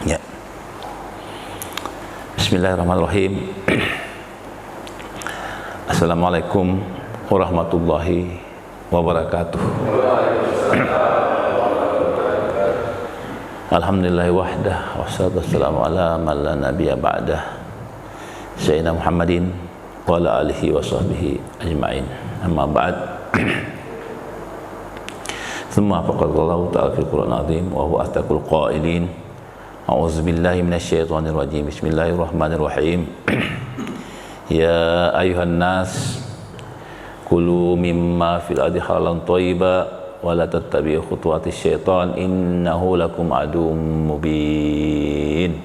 Ya. Bismillahirrahmanirrahim. Assalamualaikum warahmatullahi wabarakatuh. Alhamdulillahi wahdah wassalatu wassalamu ala man la nabiyya ba'dah Sayyidina Muhammadin wa ala alihi wa sahbihi ajma'in. Amma ba'd. Thumma faqad Allah ta'ala fil Qur'an azim wa huwa astaqul qailin. A'udzu billahi minasyaitonir rajim. Bismillahirrahmanirrahim. Ya ayuhan nas kulu mimma fil ardi halalan thayyiba wa la tattabi'u khutuwatis syaitan innahu lakum aduwwum mubin.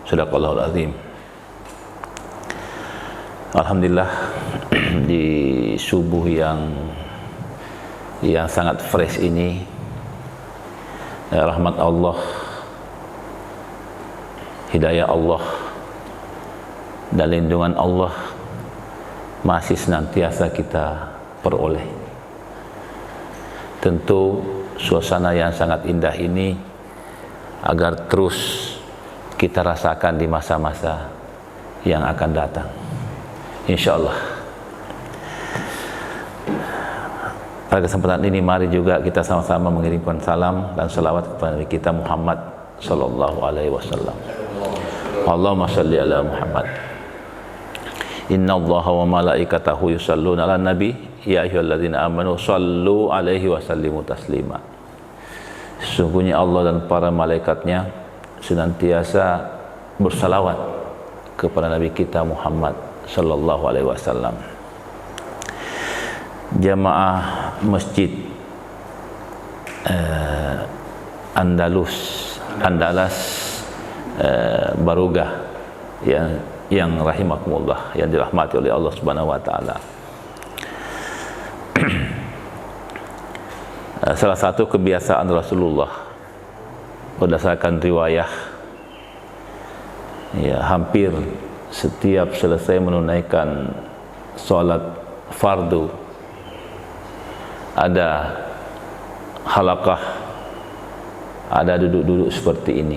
Shadaqallahul azim. Alhamdulillah, di subuh yang sangat fresh ini, rahmat Allah, hidayah Allah dan lindungan Allah masih senantiasa kita peroleh. Tentu suasana yang sangat indah ini agar terus kita rasakan di masa-masa yang akan datang, insyaallah. Pada kesempatan ini mari juga kita sama-sama mengirimkan salam dan salawat kepada Nabi kita Muhammad sallallahu alaihi wasallam. Allahumma shalli ala Muhammad. Innallaha wa malaikatahu yusholluna 'alan nabi ya ayyuhalladzina amanu shallu alaihi wa sallimu taslima. Sesungguhnya Allah dan para malaikatnya senantiasa bersalawat kepada Nabi kita Muhammad sallallahu alaihi wasallam. Jamaah Masjid Andalas Barugah yang rahimakumullah, yang dirahmati oleh Allah Subhanahu wa taala. Salah satu kebiasaan Rasulullah berdasarkan riwayah, ya, hampir setiap selesai menunaikan sholat fardu ada halaqah, ada duduk-duduk seperti ini,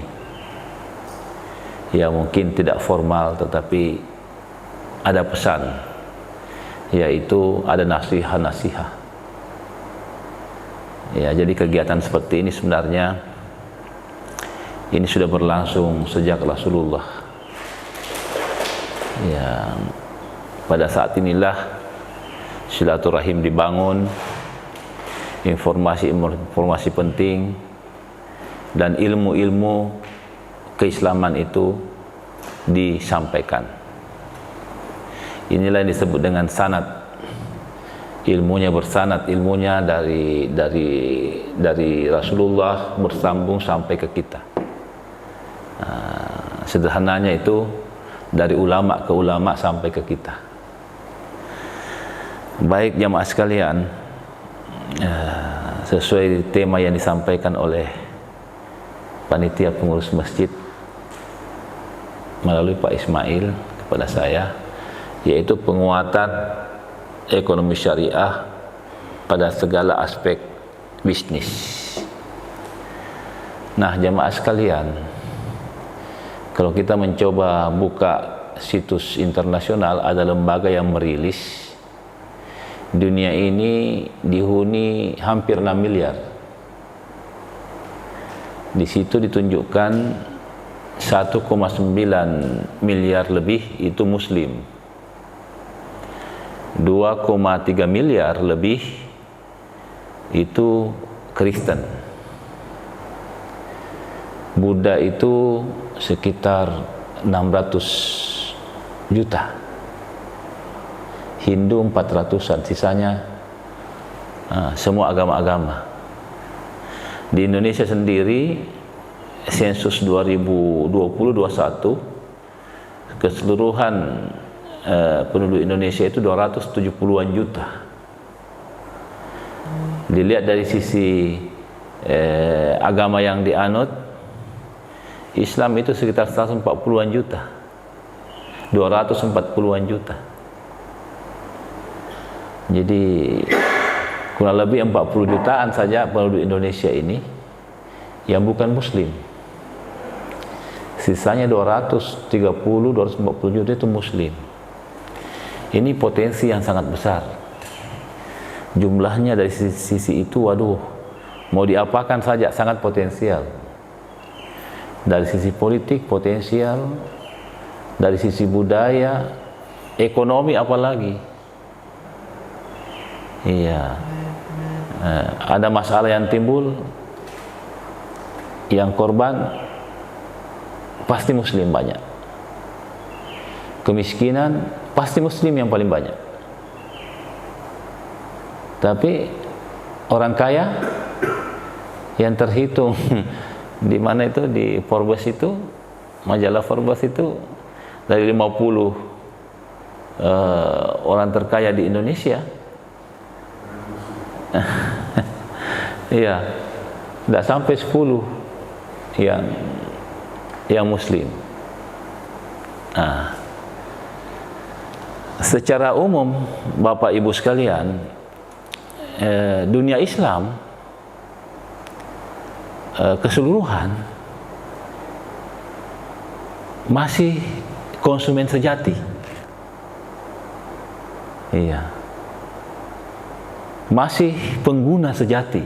ya mungkin tidak formal tetapi ada pesan, yaitu ada nasihat-nasihat. Ya, jadi kegiatan seperti ini sebenarnya ini sudah berlangsung sejak Rasulullah. Ya, pada saat inilah silaturahim dibangun, informasi penting dan ilmu-ilmu keislaman itu disampaikan. Inilah yang disebut dengan sanad. Ilmunya bersanad, ilmunya dari Rasulullah bersambung sampai ke kita. Sederhananya itu dari ulama ke ulama sampai ke kita. Baik jamaah sekalian, sesuai tema yang disampaikan oleh panitia pengurus masjid melalui Pak Ismail kepada saya, yaitu penguatan ekonomi syariah pada segala aspek bisnis. Nah jamaah sekalian, kalau kita mencoba buka situs internasional, ada lembaga yang merilis dunia ini dihuni hampir 6 miliar. Di situ ditunjukkan 1,9 miliar lebih itu muslim, 2,3 miliar lebih itu Kristen, Buddha itu sekitar 600 juta, Hindu 400-an, sisanya semua agama-agama. Di Indonesia sendiri, sensus 2020-21, keseluruhan penduduk Indonesia itu 270-an juta. Dilihat dari sisi agama yang dianut, Islam itu sekitar 140-an juta, 240-an juta. Jadi kurang lebih 40 jutaan saja penduduk Indonesia ini yang bukan muslim. Sisanya 240 juta itu muslim. Ini potensi yang sangat besar. Jumlahnya dari sisi itu, waduh, mau diapakan saja sangat potensial. Dari sisi politik potensial, dari sisi budaya, ekonomi apalagi. Iya. Ada masalah yang timbul, yang korban pasti muslim banyak. Kemiskinan pasti muslim yang paling banyak. Tapi orang kaya yang terhitung di mana itu, di Forbes itu, majalah Forbes itu, dari 50 orang terkaya di Indonesia, iya, tidak sampai 10 yang muslim. Nah, secara umum Bapak Ibu sekalian, dunia Islam keseluruhan masih konsumen sejati. Iya. Masih pengguna sejati.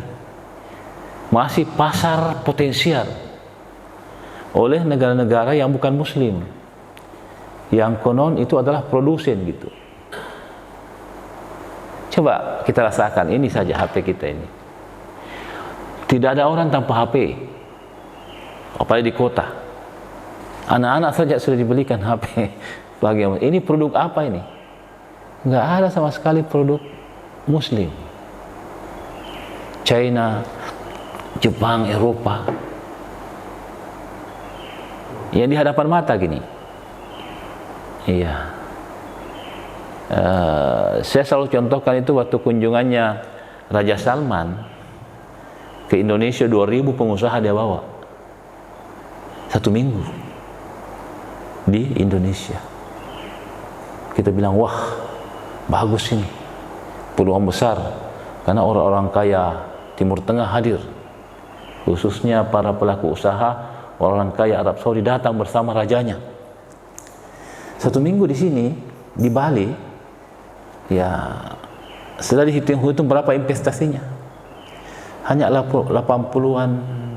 Masih pasar potensial oleh negara-negara yang bukan muslim, yang konon itu adalah produsen gitu. Coba kita rasakan ini saja HP kita ini. Tidak ada orang tanpa HP, apalagi di kota. Anak-anak saja sudah dibelikan HP. Bagaimana? Ini produk apa ini? Nggak ada sama sekali produk muslim. China, Jepang, Eropa, yang di hadapan mata gini. Iya. Saya selalu contohkan itu waktu kunjungannya Raja Salman ke Indonesia, 2000 pengusaha dia bawa 1 minggu di Indonesia. Kita bilang, wah bagus ini, peluang besar, karena orang-orang kaya Timur Tengah hadir, khususnya para pelaku usaha, orang kaya Arab Saudi datang bersama rajanya. 1 minggu di sini, di Bali, ya sudah dihitung-hitung berapa investasinya. Hanya 80-an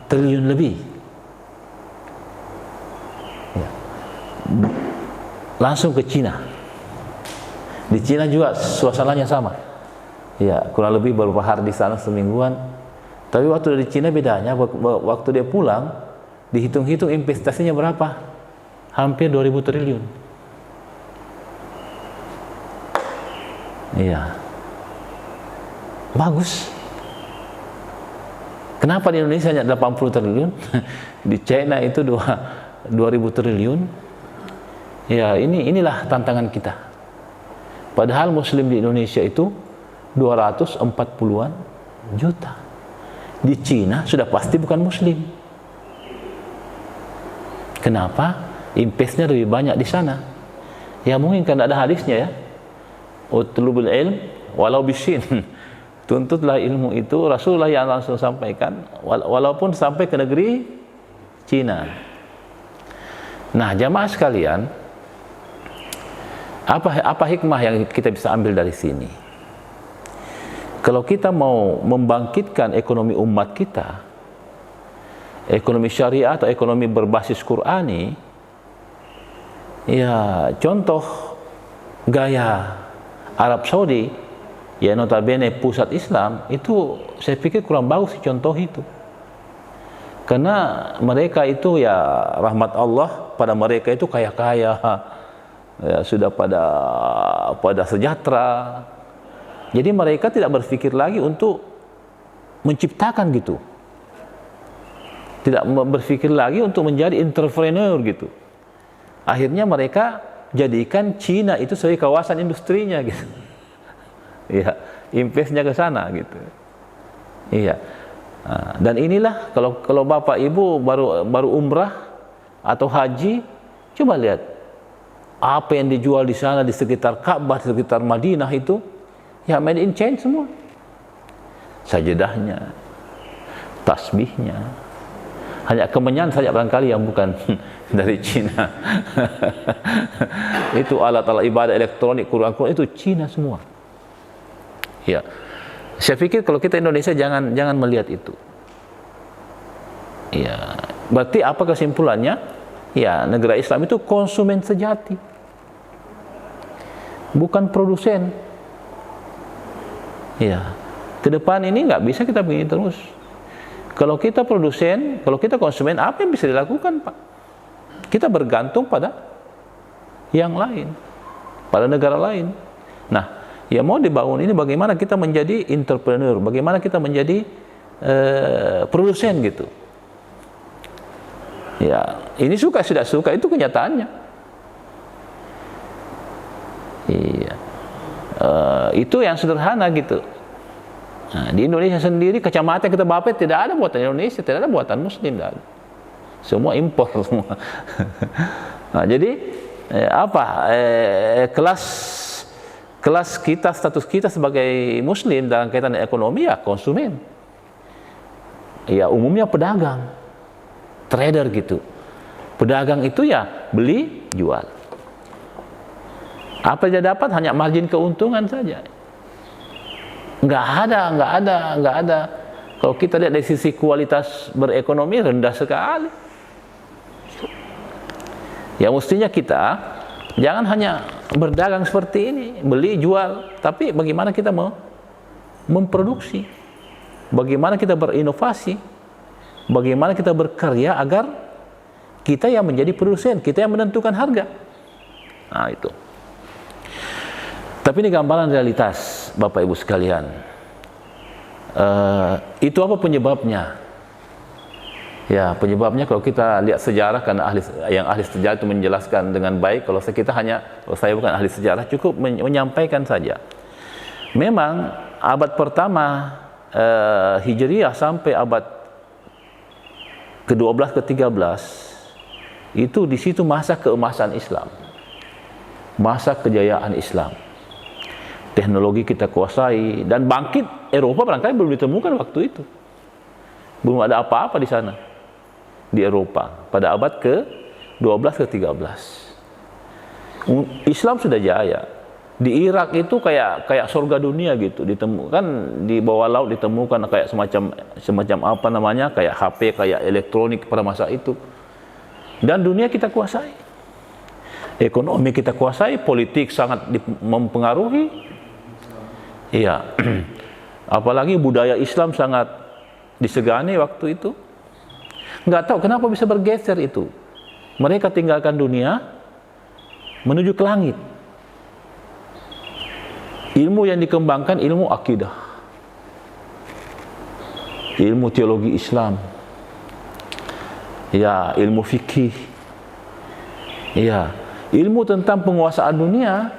triliun lebih. Ya. Langsung ke Cina. Di Cina juga suasananya sama. Ya, kurang lebih beberapa hari di sana, semingguan. Tapi waktu di Cina bedanya, waktu dia pulang, dihitung-hitung investasinya berapa? Hampir 2000 triliun. Iya. Bagus. Kenapa di Indonesia hanya 80 triliun? Di China itu 2000 triliun. Ya, inilah tantangan kita. Padahal muslim di Indonesia itu 240-an juta. Di Cina sudah pasti bukan muslim. Kenapa? Investnya lebih banyak di sana. Ya mungkin karena ada hadisnya ya. Utlubul ilm walau bisin. Tuntutlah ilmu itu, Rasulullah yang langsung sampaikan, walaupun sampai ke negeri Cina. Nah, jamaah sekalian, apa hikmah yang kita bisa ambil dari sini? Kalau kita mau membangkitkan ekonomi umat kita, ekonomi syariah atau ekonomi berbasis Qur'ani, ya contoh gaya Arab Saudi, ya notabene pusat Islam, itu saya pikir kurang bagus contoh itu. Karena mereka itu ya rahmat Allah pada mereka itu kaya-kaya, ya, sudah pada sejahtera. Jadi mereka tidak berpikir lagi untuk menciptakan gitu. Tidak berpikir lagi untuk menjadi entrepreneur gitu. Akhirnya mereka jadikan Cina itu sebagai kawasan industrinya gitu. Iya, investnya ke sana gitu. Iya. Nah, dan inilah kalau Bapak Ibu baru umrah atau haji, coba lihat apa yang dijual di sana, di sekitar Ka'bah, di sekitar Madinah itu, ya made in China semua. Sajadahnya, tasbihnya, Hanya kemenyan saja barangkali yang bukan dari Cina. Itu alat-alat ibadah elektronik, Quran itu Cina semua. Ya, saya pikir kalau kita Indonesia jangan melihat itu. Ya, berarti apa kesimpulannya? Ya, negara Islam itu konsumen sejati, bukan produsen. Ya, ke depan ini nggak bisa kita begini terus. Kalau kita produsen, kalau kita konsumen, apa yang bisa dilakukan, Pak? Kita bergantung pada yang lain, pada negara lain. Nah, ya mau dibangun ini bagaimana kita menjadi entrepreneur, bagaimana kita menjadi produsen gitu. Ya, ini suka tidak suka itu kenyataannya. Iya, itu yang sederhana gitu. Nah, di Indonesia sendiri kacamata kita bapet tidak ada buatan Indonesia, tidak ada buatan Muslim, tidak ada. Semua impor semua. Nah, jadi kelas kita, status kita sebagai Muslim dalam kaitan ekonomi ya konsumen. Ya umumnya pedagang, trader gitu. Pedagang itu ya beli jual. Apa yang dia dapat hanya margin keuntungan saja. Nggak ada. Kalau kita lihat dari sisi kualitas berekonomi rendah sekali. Ya mestinya kita jangan hanya berdagang seperti ini, beli jual, tapi bagaimana kita memproduksi, bagaimana kita berinovasi, bagaimana kita berkarya agar kita yang menjadi produsen, kita yang menentukan harga. Nah itu. Tapi ini gambaran realitas, Bapak Ibu sekalian. Itu apa penyebabnya? Ya, penyebabnya kalau kita lihat sejarah, karena ahli sejarah itu menjelaskan dengan baik. Kalau saya bukan ahli sejarah, cukup menyampaikan saja. Memang abad pertama Hijriyah sampai abad ke-12 ke-13 itu di situ masa keemasan Islam, masa kejayaan Islam. Teknologi kita kuasai dan bangkit Eropa barangkali belum ditemukan waktu itu. Belum ada apa-apa di sana di Eropa pada abad ke-12 ke-13. Islam sudah jaya. Di Irak itu kayak surga dunia gitu, ditemukan di bawah laut, ditemukan kayak semacam apa namanya, kayak HP, kayak elektronik pada masa itu. Dan dunia kita kuasai. Ekonomi kita kuasai, politik sangat mempengaruhi. Iya, apalagi budaya Islam sangat disegani waktu itu. Nggak tahu kenapa bisa bergeser itu. Mereka tinggalkan dunia menuju ke langit. Ilmu yang dikembangkan ilmu akidah, ilmu teologi Islam, ya ilmu fikih, ya ilmu tentang penguasaan dunia,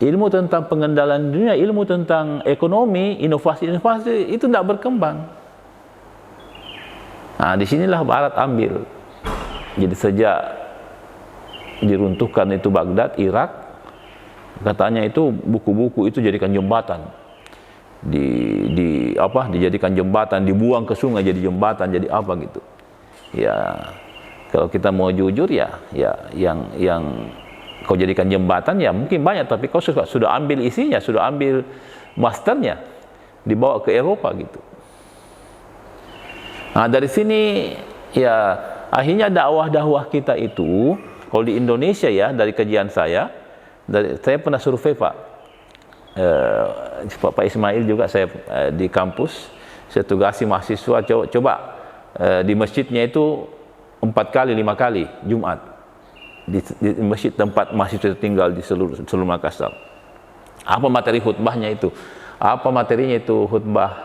ilmu tentang pengendalian dunia, ilmu tentang ekonomi, inovasi-inovasi itu tidak berkembang. Nah, disinilah Barat ambil. Jadi sejak diruntuhkan itu Baghdad, Irak, katanya itu buku-buku itu jadikan jembatan, dijadikan jembatan, dibuang ke sungai jadi jembatan, jadi apa gitu. Ya, kalau kita mau jujur ya yang kau jadikan jembatan ya mungkin banyak, tapi kau sudah ambil isinya, sudah ambil masternya, dibawa ke Eropa gitu. Nah dari sini ya akhirnya dakwah kita itu, kalau di Indonesia ya dari kajian saya pernah survei Pak Ismail juga, saya di kampus saya tugasi mahasiswa coba di masjidnya itu 4 kali 5 kali Jumat. Di masjid tempat mahasiswa tinggal di seluruh Makassar. Apa materi khutbahnya itu? Apa materinya itu khutbah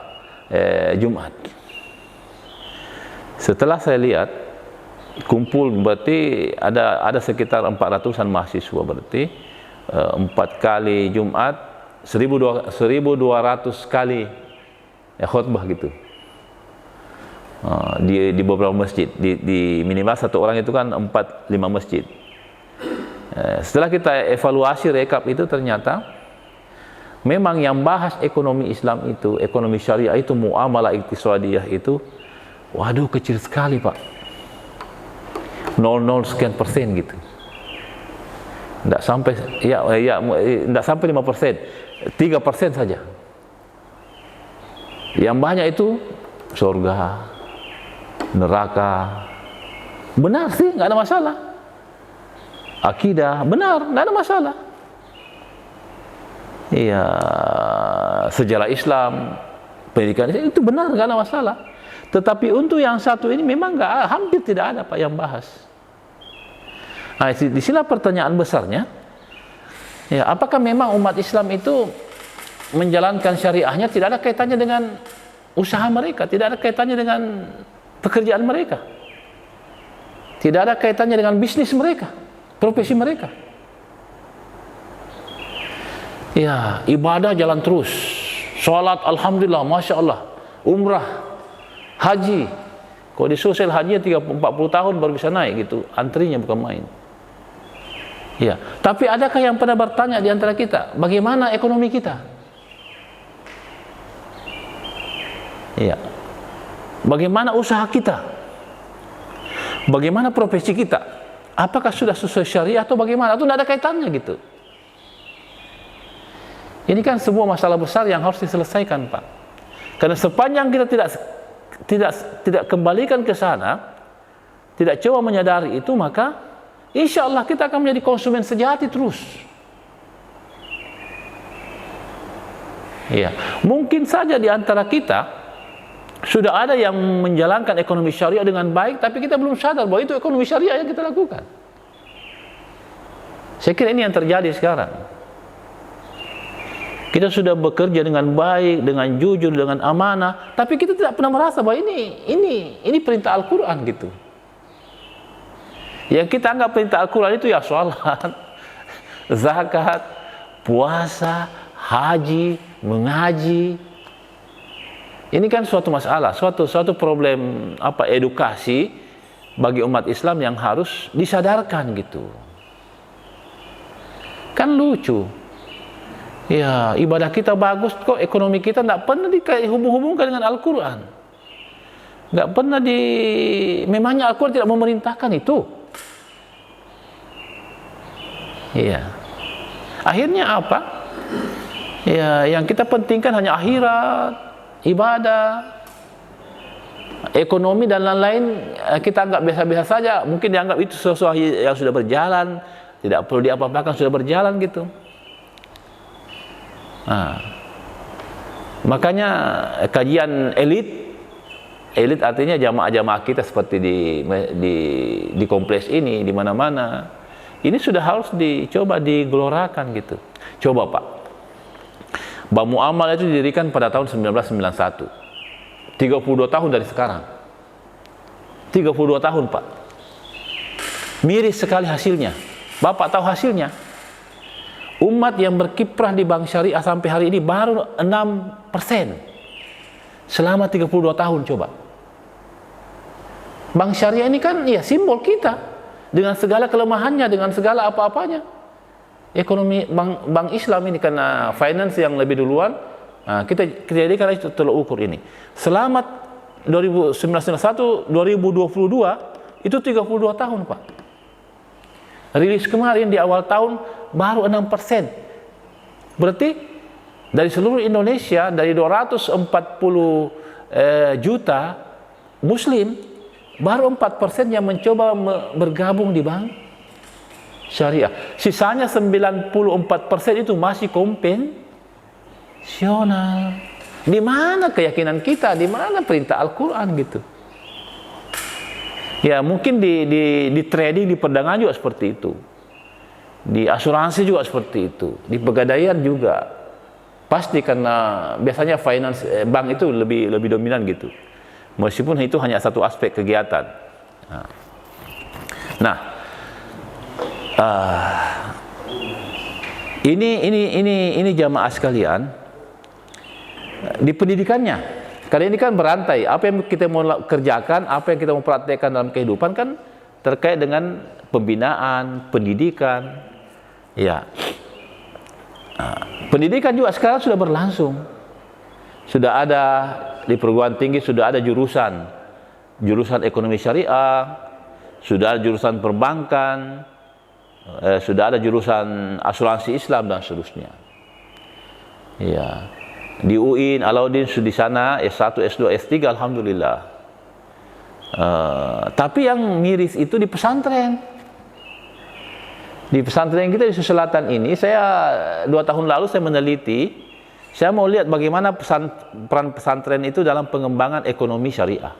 Jumat? Setelah saya lihat kumpul, berarti ada sekitar 400-an mahasiswa, berarti 4 kali Jumat 1200 kali khutbah gitu. Di beberapa masjid, di minimal satu orang itu kan 4-5 masjid. Setelah kita evaluasi rekap itu ternyata memang yang bahas ekonomi Islam itu, ekonomi syariah itu, muamalah iktisadiyah itu, waduh kecil sekali Pak. sekian persen gitu. Tidak sampai, tidak sampai 5%, 3% saja. Yang banyak itu surga, neraka. Benar sih, nggak ada masalah. Akidah, benar, nggak ada masalah. Iya, sejarah Islam, pendidikan Islam, itu benar, nggak ada masalah. Tetapi untuk yang satu ini memang hampir tidak ada Pak yang bahas. Nah, di sini pertanyaan besarnya, ya, apakah memang umat Islam itu menjalankan syariahnya tidak ada kaitannya dengan usaha mereka, tidak ada kaitannya dengan pekerjaan mereka, tidak ada kaitannya dengan bisnis mereka, profesi mereka. Ya, ibadah jalan terus, sholat alhamdulillah, masya Allah, umrah, haji. Kalau di sosial haji 30-40 tahun baru bisa naik gitu, antrinya bukan main. Ya, tapi adakah yang pernah bertanya di antara kita, bagaimana ekonomi kita? Ya, bagaimana usaha kita? Bagaimana profesi kita? Apakah sudah sesuai syariah atau bagaimana? Atau tidak ada kaitannya gitu? Ini kan sebuah masalah besar yang harus diselesaikan, Pak. Karena sepanjang kita tidak kembalikan ke sana, tidak coba menyadari itu, maka insya Allah kita akan menjadi konsumen sejati terus. Ya, mungkin saja di antara kita sudah ada yang menjalankan ekonomi syariah dengan baik, tapi kita belum sadar bahwa itu ekonomi syariah yang kita lakukan. Saya kira ini yang terjadi sekarang. Kita sudah bekerja dengan baik, dengan jujur, dengan amanah, tapi kita tidak pernah merasa bahwa ini perintah Al-Quran gitu. Yang kita anggap perintah Al-Quran itu ya sholat, zakat, puasa, haji, mengaji. Ini kan suatu masalah, suatu problem edukasi bagi umat Islam yang harus disadarkan gitu. Kan lucu. Ya, ibadah kita bagus kok, ekonomi kita tidak pernah dihubung-hubungkan dengan Al-Quran. Tidak pernah memangnya Al-Quran tidak memerintahkan itu. Iya. Akhirnya apa? Ya, yang kita pentingkan hanya akhirat, ibadah, ekonomi dan lain-lain kita anggap biasa-biasa saja. Mungkin dianggap itu sesuatu yang sudah berjalan, tidak perlu diapa-apakan, sudah berjalan gitu. Nah, makanya kajian elit artinya jamaah-jamaah kita seperti di kompleks ini, di mana-mana, ini sudah harus dicoba digelorakan gitu. Coba Pak, Bank Muamal itu didirikan pada tahun 1991, 32 tahun dari sekarang, 32 tahun Pak, miris sekali hasilnya. Bapak tahu hasilnya? Umat yang berkiprah di bank syariah sampai hari ini baru 6% selama 32 tahun. Coba, bank syariah ini kan ya simbol kita dengan segala kelemahannya, dengan segala apa-apanya. Ekonomi bank Islam ini karena finance yang lebih duluan, kita jadikan itu tolak ukur ini. Selama 1991 2022 itu 32 tahun Pak. Rilis kemarin di awal tahun baru 6%. Berarti dari seluruh Indonesia, dari 240 juta muslim, baru 4% yang mencoba bergabung di bank syariah. Sisanya 94% itu masih konvensional. Di mana keyakinan kita? Di mana perintah Al-Quran gitu? Ya, mungkin di trading, di perdagangan juga seperti itu. Di asuransi juga seperti itu. Di pegadaian juga. Pasti karena biasanya finance bank itu lebih dominan gitu. Meskipun itu hanya satu aspek kegiatan. Nah, ini jamaah sekalian, di pendidikannya. Karena ini kan berantai, apa yang kita mau kerjakan, apa yang kita mau praktekkan dalam kehidupan kan terkait dengan pembinaan, pendidikan. Ya, pendidikan juga sekarang sudah berlangsung. Sudah ada di perguruan tinggi, sudah ada jurusan ekonomi syariah, sudah ada jurusan perbankan, sudah ada jurusan asuransi Islam dan seterusnya. Ya. Di UIN, Alauddin di sana S1, S2, S3 alhamdulillah. Tapi yang miris itu di pesantren. Di pesantren kita di Sulawesi Selatan ini, saya 2 tahun lalu saya meneliti, saya mau lihat bagaimana peran pesantren itu dalam pengembangan ekonomi syariah.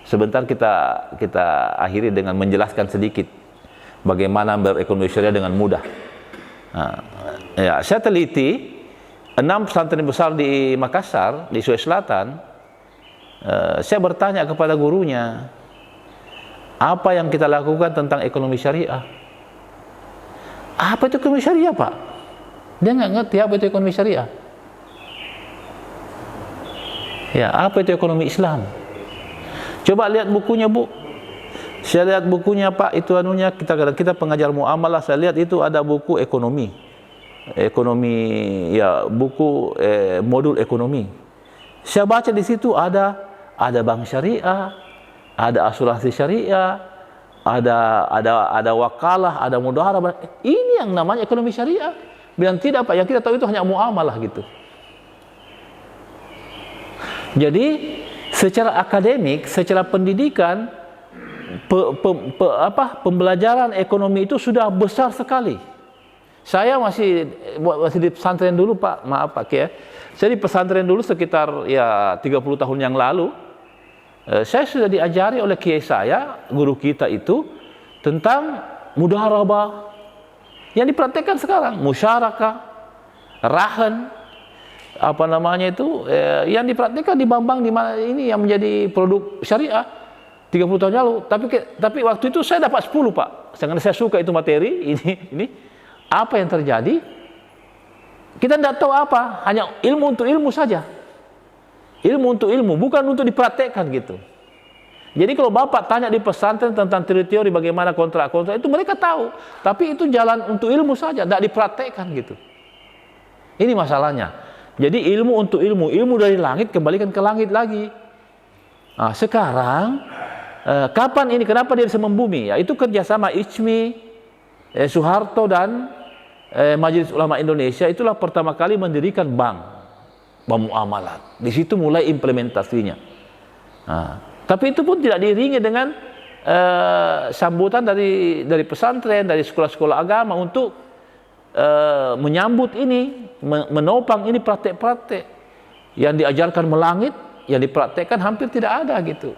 Sebentar kita akhiri dengan menjelaskan sedikit bagaimana berekonomi syariah dengan mudah. Ya, saya teliti 6 pesantren besar di Makassar, di Sulawesi Selatan. Saya bertanya kepada gurunya, apa yang kita lakukan tentang ekonomi syariah? Apa itu ekonomi syariah, Pak? Dia nggak ngerti apa itu ekonomi syariah. Ya, apa itu ekonomi Islam? Coba lihat bukunya, Bu. Saya lihat bukunya, Pak, itu anunya, kita pengajar muamalah, saya lihat itu ada buku ekonomi. Ya, buku modul ekonomi. Saya baca di situ ada bank syariah, ada asuransi syariah, ada wakalah, ada mudharabah. Ini yang namanya ekonomi syariah. Bilang tidak, Pak, yang kita tahu itu hanya muamalah gitu. Jadi secara akademik, secara pendidikan, pembelajaran ekonomi itu sudah besar sekali. Saya masih di pesantren dulu, Pak, maaf Pak ya. Saya di pesantren dulu sekitar ya 30 tahun yang lalu. Saya sudah diajari oleh kiai saya, guru kita itu, tentang mudharabah. Yang dipraktekkan sekarang musyarakah, rahan, apa namanya itu, yang dipraktekkan di Bambang, di mana ini yang menjadi produk syariah 30 tahun lalu. Tapi waktu itu saya dapat 10, Pak. Karena saya suka itu materi ini. Apa yang terjadi? Kita tidak tahu apa, hanya ilmu untuk ilmu saja. Ilmu untuk ilmu, bukan untuk dipraktekkan gitu. Jadi kalau Bapak tanya di pesantren tentang teori bagaimana kontrak-kontrak, itu mereka tahu. Tapi itu jalan untuk ilmu saja, tidak dipraktekkan gitu. Ini masalahnya. Jadi ilmu untuk ilmu, ilmu dari langit kembalikan ke langit lagi. Nah, sekarang, kapan ini, kenapa dia bisa membumi? Ya, itu kerjasama ICMI, Soeharto dan Majelis Ulama Indonesia itulah pertama kali mendirikan bank muamalat. Di situ mulai implementasinya. Nah, tapi itu pun tidak diiringi dengan sambutan dari pesantren, dari sekolah-sekolah agama untuk menyambut ini, menopang ini praktek-praktek yang diajarkan melangit, yang dipraktekkan hampir tidak ada gitu.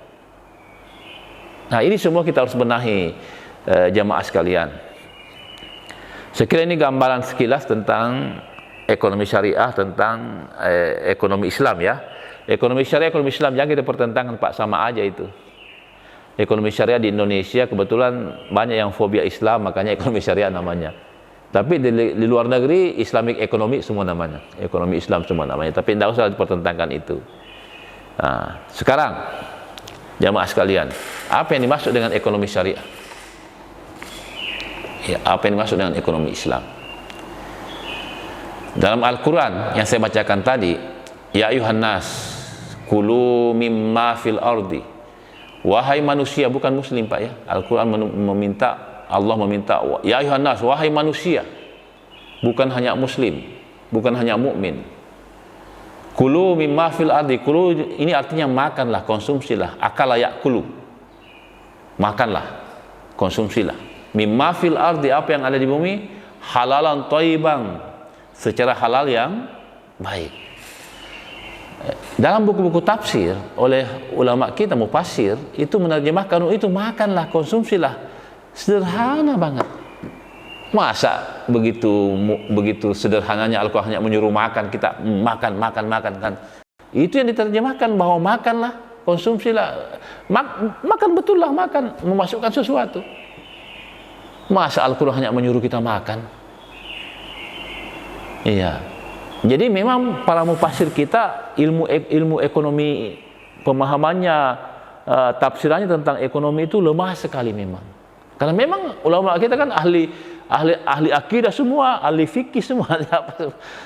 Nah, ini semua kita harus benahi, jamaah sekalian. Saya kira ini gambaran sekilas tentang ekonomi syariah, tentang ekonomi Islam ya. Ekonomi syariah, ekonomi Islam jangan kita pertentangkan, Pak, sama aja itu. Ekonomi syariah di Indonesia kebetulan banyak yang fobia Islam, makanya ekonomi syariah namanya. Tapi di luar negeri Islamic ekonomi semua namanya, ekonomi Islam semua namanya. Tapi tidak usah dipertentangkan itu. Nah, sekarang jamaah sekalian, apa yang dimaksud dengan ekonomi syariah? Ya, apa yang dimaksud dengan ekonomi Islam? Dalam Al-Quran yang saya bacakan tadi, ya ayuhan nas kulu mimma fil ardi, wahai manusia, bukan muslim, Pak ya. Al-Quran meminta, Allah meminta, ya ayuhan nas, wahai manusia, bukan hanya muslim, bukan hanya mukmin. Kulu mimma fil ardi, kulu ini artinya makanlah, konsumsilah, akala yakulu, makanlah, konsumsilah. Mimma fil ardi, apa yang ada di bumi, halalan thayyiban, secara halal yang baik. Dalam buku-buku tafsir oleh ulama kita mufassir itu menerjemahkan itu makanlah, konsumsilah. Sederhana banget. Masa begitu sederhananya Al-Quran hanya menyuruh makan, kita makan kan. Itu yang diterjemahkan bahwa makanlah, konsumsilah. Makan betul lah, makan, memasukkan sesuatu. Masa Al-Quran hanya menyuruh kita makan? Iya. Jadi memang para mufassir kita ilmu ekonomi, pemahamannya, tafsirannya tentang ekonomi itu lemah sekali memang. Karena memang ulama kita kan ahli akidah semua, ahli fikih semua,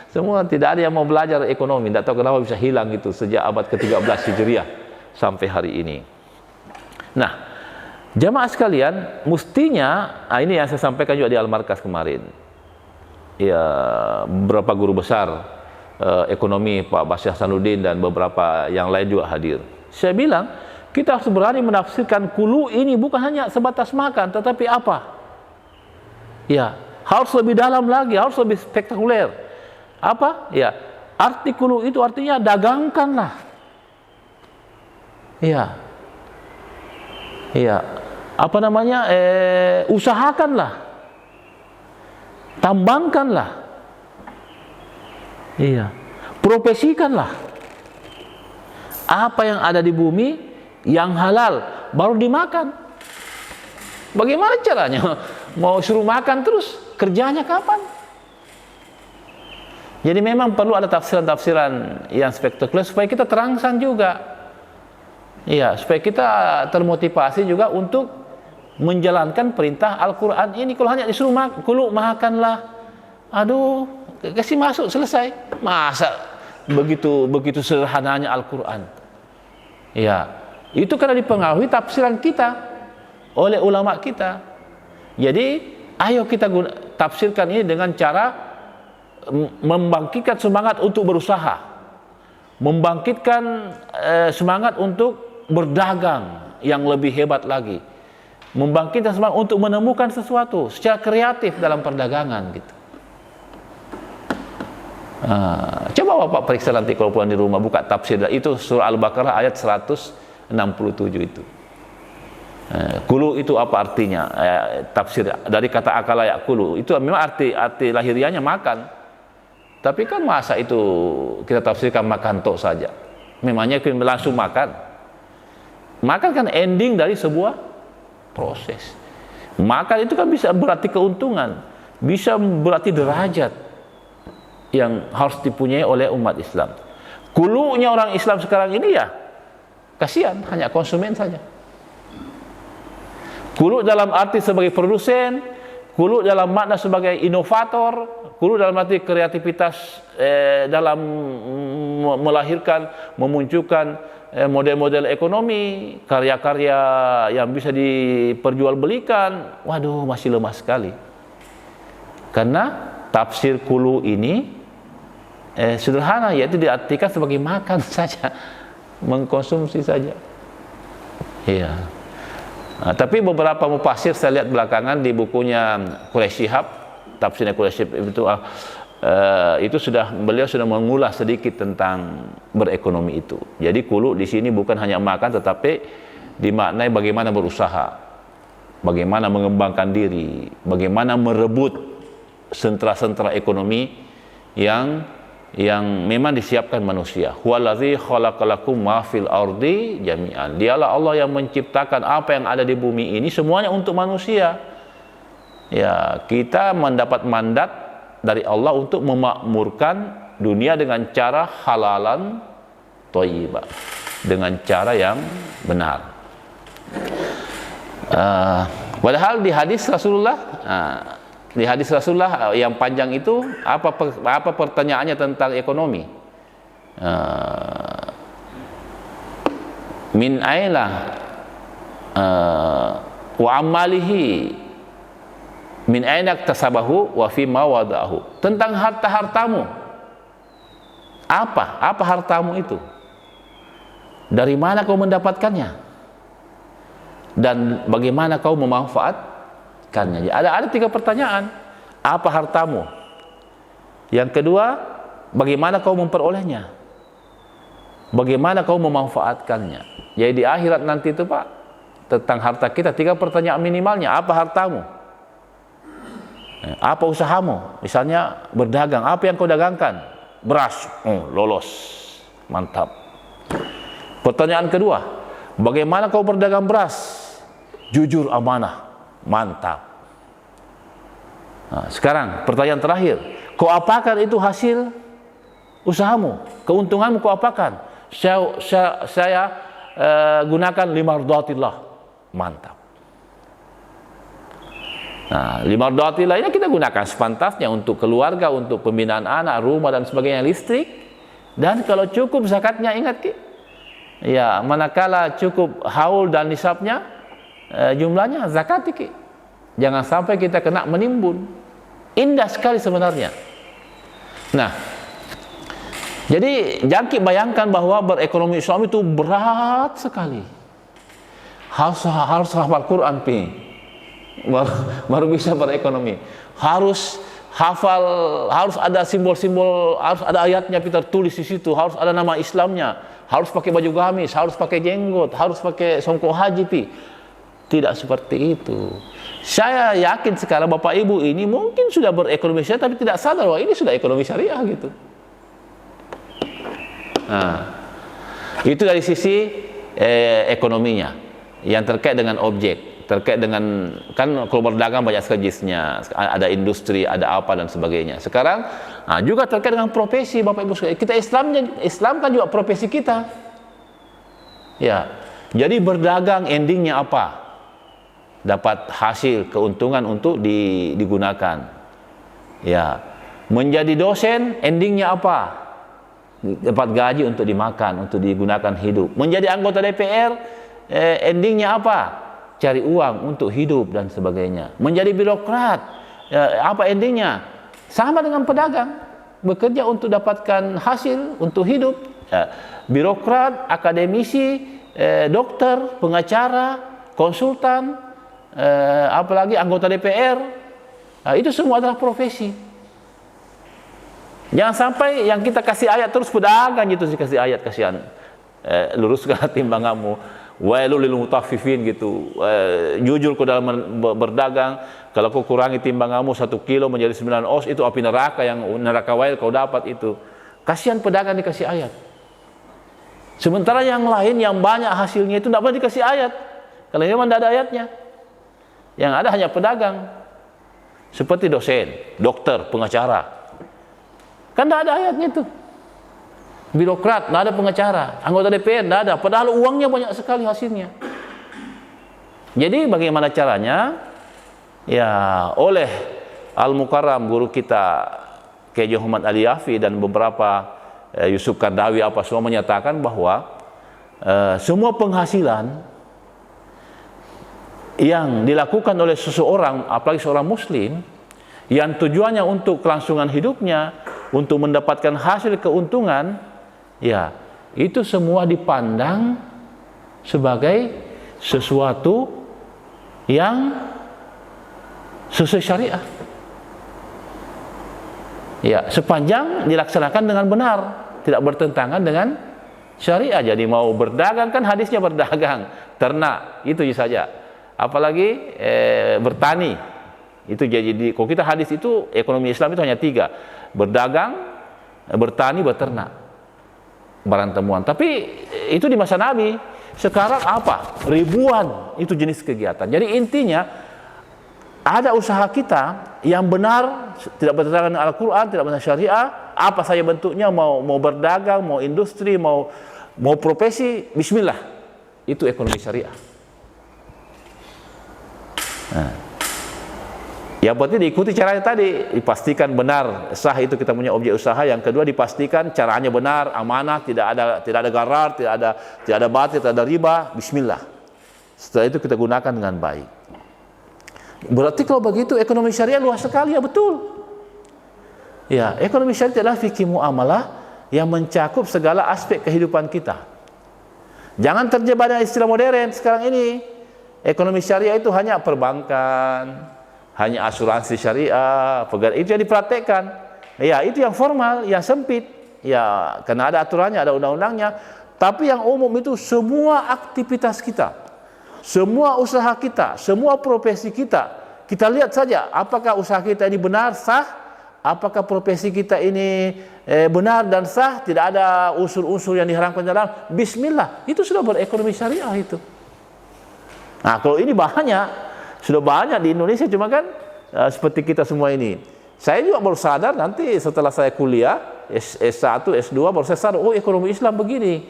semua tidak ada yang mau belajar ekonomi. Tidak tahu kenapa bisa hilang itu sejak abad ke-13 Hijriah sampai hari ini. Nah, Jamaah sekalian, mestinya, ini yang saya sampaikan juga di Al-Markas kemarin. Ya, beberapa guru besar ekonomi, Pak Basri Hasanuddin dan beberapa yang lain juga hadir. Saya bilang, kita harus berani menafsirkan kulu ini bukan hanya sebatas makan, tetapi apa? Ya, harus lebih dalam lagi, harus lebih spektakuler. Apa? Ya, arti kulu itu artinya dagangkanlah. Ya, ya. Apa namanya, usahakanlah, tambangkanlah, iya, profesikanlah. Apa yang ada di bumi yang halal baru dimakan. Bagaimana caranya? Mau suruh makan terus, kerjanya kapan? Jadi memang perlu ada tafsiran-tafsiran yang spektakuler supaya kita terangsang juga. Iya, supaya kita termotivasi juga untuk menjalankan perintah Al-Quran ini. Kalau hanya disuruh kulu makanlah, aduh, kasih masuk selesai. Masa begitu sederhananya Al-Quran? Ya, itu karena dipengaruhi tafsiran kita oleh ulama kita. Jadi ayo kita tafsirkan ini dengan cara membangkitkan semangat untuk berusaha, membangkitkan semangat untuk berdagang yang lebih hebat lagi, membangkitkan semangat untuk menemukan sesuatu secara kreatif dalam perdagangan gitu. Coba Bapak periksa nanti kalau pulang di rumah, buka tafsir itu surah Al-Baqarah ayat 167 itu. Kulu itu apa artinya? Tafsir dari kata akala yakulu itu memang arti lahiriahnya makan. Tapi kan masa itu kita tafsirkan makan tok saja. Memangnya kita langsung makan. Makan kan ending dari sebuah proses. Makan itu kan bisa berarti keuntungan, bisa berarti derajat yang harus dipunyai oleh umat Islam. Kulunya orang Islam sekarang ini ya kasihan, hanya konsumen saja. Kulu dalam arti sebagai produsen, kulu dalam makna sebagai inovator, kulu dalam arti kreativitas dalam melahirkan, memunculkan model-model ekonomi, karya-karya yang bisa diperjualbelikan. Waduh, masih lemah sekali. Karena tafsir kulu ini sederhana, yaitu diartikan sebagai makan saja, mengkonsumsi saja. Iya. Nah, tapi beberapa mufasir saya lihat belakangan di bukunya Quraisy Shihab, tafsirnya Quraisy Shihab itu beliau sudah mengulas sedikit tentang berekonomi itu. Jadi kulu di sini bukan hanya makan, tetapi dimaknai bagaimana berusaha, bagaimana mengembangkan diri, bagaimana merebut sentra-sentra ekonomi yang memang disiapkan manusia. Huwallazi khalaqalakum ma fil ardi jami'an. Dialah Allah yang menciptakan apa yang ada di bumi ini semuanya untuk manusia. Ya, kita mendapat mandat dari Allah untuk memakmurkan dunia dengan cara halalan thayyibah, dengan cara yang benar. Padahal di hadis Rasulullah, yang panjang itu apa pertanyaannya tentang ekonomi? Min aina wa amalihi min aina iktasabahu wa fi ma wada'ahu. Tentang harta-hartamu. Apa hartamu itu? Dari mana kau mendapatkannya? Dan bagaimana kau memanfaatkannya? Ada 3 pertanyaan. Apa hartamu? Yang kedua, bagaimana kau memperolehnya? Bagaimana kau memanfaatkannya? Jadi di akhirat nanti itu Pak, tentang harta kita 3 pertanyaan minimalnya. Apa hartamu? Apa usahamu? Misalnya berdagang, apa yang kau dagangkan? Beras, lolos, mantap. Pertanyaan kedua, bagaimana kau berdagang beras? Jujur, amanah, mantap. Nah, sekarang pertanyaan terakhir, kau apakan itu hasil usahamu? Keuntunganmu kau apakan? Saya gunakan limardatillah, mantap. Nah, limardatillah ini kita gunakan sepantasnya untuk keluarga, untuk pembinaan anak, rumah dan sebagainya, listrik. Dan kalau cukup zakatnya, ingat ya, manakala cukup haul dan nisabnya, jumlahnya zakat dikit. Jangan sampai kita kena menimbun. Indah sekali sebenarnya. Nah, jadi jangan bayangkan bahwa berekonomi Islam itu berat sekali. Harus hafal Quran baru bisa berekonomi. Harus hafal, harus ada simbol-simbol, harus ada ayatnya kita tulis di situ, harus ada nama Islamnya, harus pakai baju gamis, harus pakai jenggot, harus pakai songkok haji Tidak seperti itu. Saya yakin sekarang Bapak Ibu ini mungkin sudah berekonomi syariah tapi tidak sadar bahwa ini sudah ekonomi syariah gitu. Nah, itu dari sisi ekonominya yang terkait dengan objek, terkait dengan, kan kalau berdagang banyak sekali jenisnya, ada industri, ada apa dan sebagainya. Sekarang juga terkait dengan profesi Bapak Ibu sekalian. Kita Islam kan juga profesi kita. Ya. Jadi berdagang endingnya apa? Dapat hasil, keuntungan untuk digunakan. Ya. Menjadi dosen endingnya apa? Dapat gaji untuk dimakan, untuk digunakan hidup. Menjadi anggota DPR endingnya apa? Cari uang untuk hidup dan sebagainya. Menjadi birokrat apa endingnya? Sama dengan pedagang, bekerja untuk dapatkan hasil untuk hidup. Birokrat, akademisi, dokter, pengacara, konsultan, apalagi anggota DPR, itu semua adalah profesi. Jangan sampai yang kita kasih ayat terus pedagang gitu, dikasih ayat, kasihan, luruskan timbanganmu, wailul lil mutaffifin gitu, jujur kau dalam berdagang, kalau kau kurangi timbanganmu 1 kilo menjadi 9 ons, itu api neraka, yang neraka wail kau dapat itu. Kasihan pedagang dikasih ayat. Sementara yang lain yang banyak hasilnya itu tidak boleh dikasih ayat, kalau memang tidak ada ayatnya. Yang ada hanya pedagang, seperti dosen, dokter, pengacara. Kan tidak ada ayatnya itu. Birokrat, tidak ada pengacara. Anggota DPR, tidak ada. Padahal uangnya banyak sekali hasilnya. Jadi bagaimana caranya? Ya, oleh Al-Mukarram, guru kita, Kiai Muhammad Ali Yafi dan beberapa Yusuf Kardawi apa semua menyatakan bahwa semua penghasilan yang dilakukan oleh seseorang, apalagi seorang muslim, yang tujuannya untuk kelangsungan hidupnya, untuk mendapatkan hasil keuntungan, ya, itu semua dipandang sebagai sesuatu yang sesuai syariah. Ya, sepanjang dilaksanakan dengan benar, tidak bertentangan dengan syariah. Jadi mau berdagang, kan hadisnya berdagang, ternak, itu saja. Apalagi bertani, itu jadi, kalau kita hadis itu ekonomi Islam itu hanya 3: berdagang, bertani, beternak, barang temuan. Tapi itu di masa Nabi. Sekarang apa? Ribuan itu jenis kegiatan. Jadi intinya ada usaha kita yang benar, tidak bertentangan dengan Al-Quran, tidak bertentangan syariah, apa saja bentuknya, mau berdagang, mau industri, mau profesi, bismillah, itu ekonomi syariah. Nah, yang penting diikuti caranya tadi, dipastikan benar, sah itu kita punya objek usaha. Yang kedua, dipastikan caranya benar, amanah, tidak ada garar, tidak ada batil, tidak ada riba, bismillah. Setelah itu kita gunakan dengan baik. Berarti kalau begitu ekonomi syariah luas sekali, ya betul. Ya, ekonomi syariah adalah fikih muamalah yang mencakup segala aspek kehidupan kita. Jangan terjebak dengan istilah modern sekarang ini. Ekonomi syariah itu hanya perbankan, hanya asuransi syariah, itu yang dipraktekkan. Ya, itu yang formal, yang sempit. Ya, karena ada aturannya, ada undang-undangnya. Tapi yang umum itu semua aktivitas kita, semua usaha kita, semua profesi kita. Kita lihat saja apakah usaha kita ini benar, sah, apakah profesi kita ini benar dan sah, tidak ada unsur-unsur yang diharamkan dalam. Bismillah, itu sudah berekonomi syariah itu. Nah, kalau ini sudah banyak di Indonesia, cuma kan seperti kita semua ini. Saya juga baru sadar nanti setelah saya kuliah S1, S2 baru saya sadar, oh ekonomi Islam begini.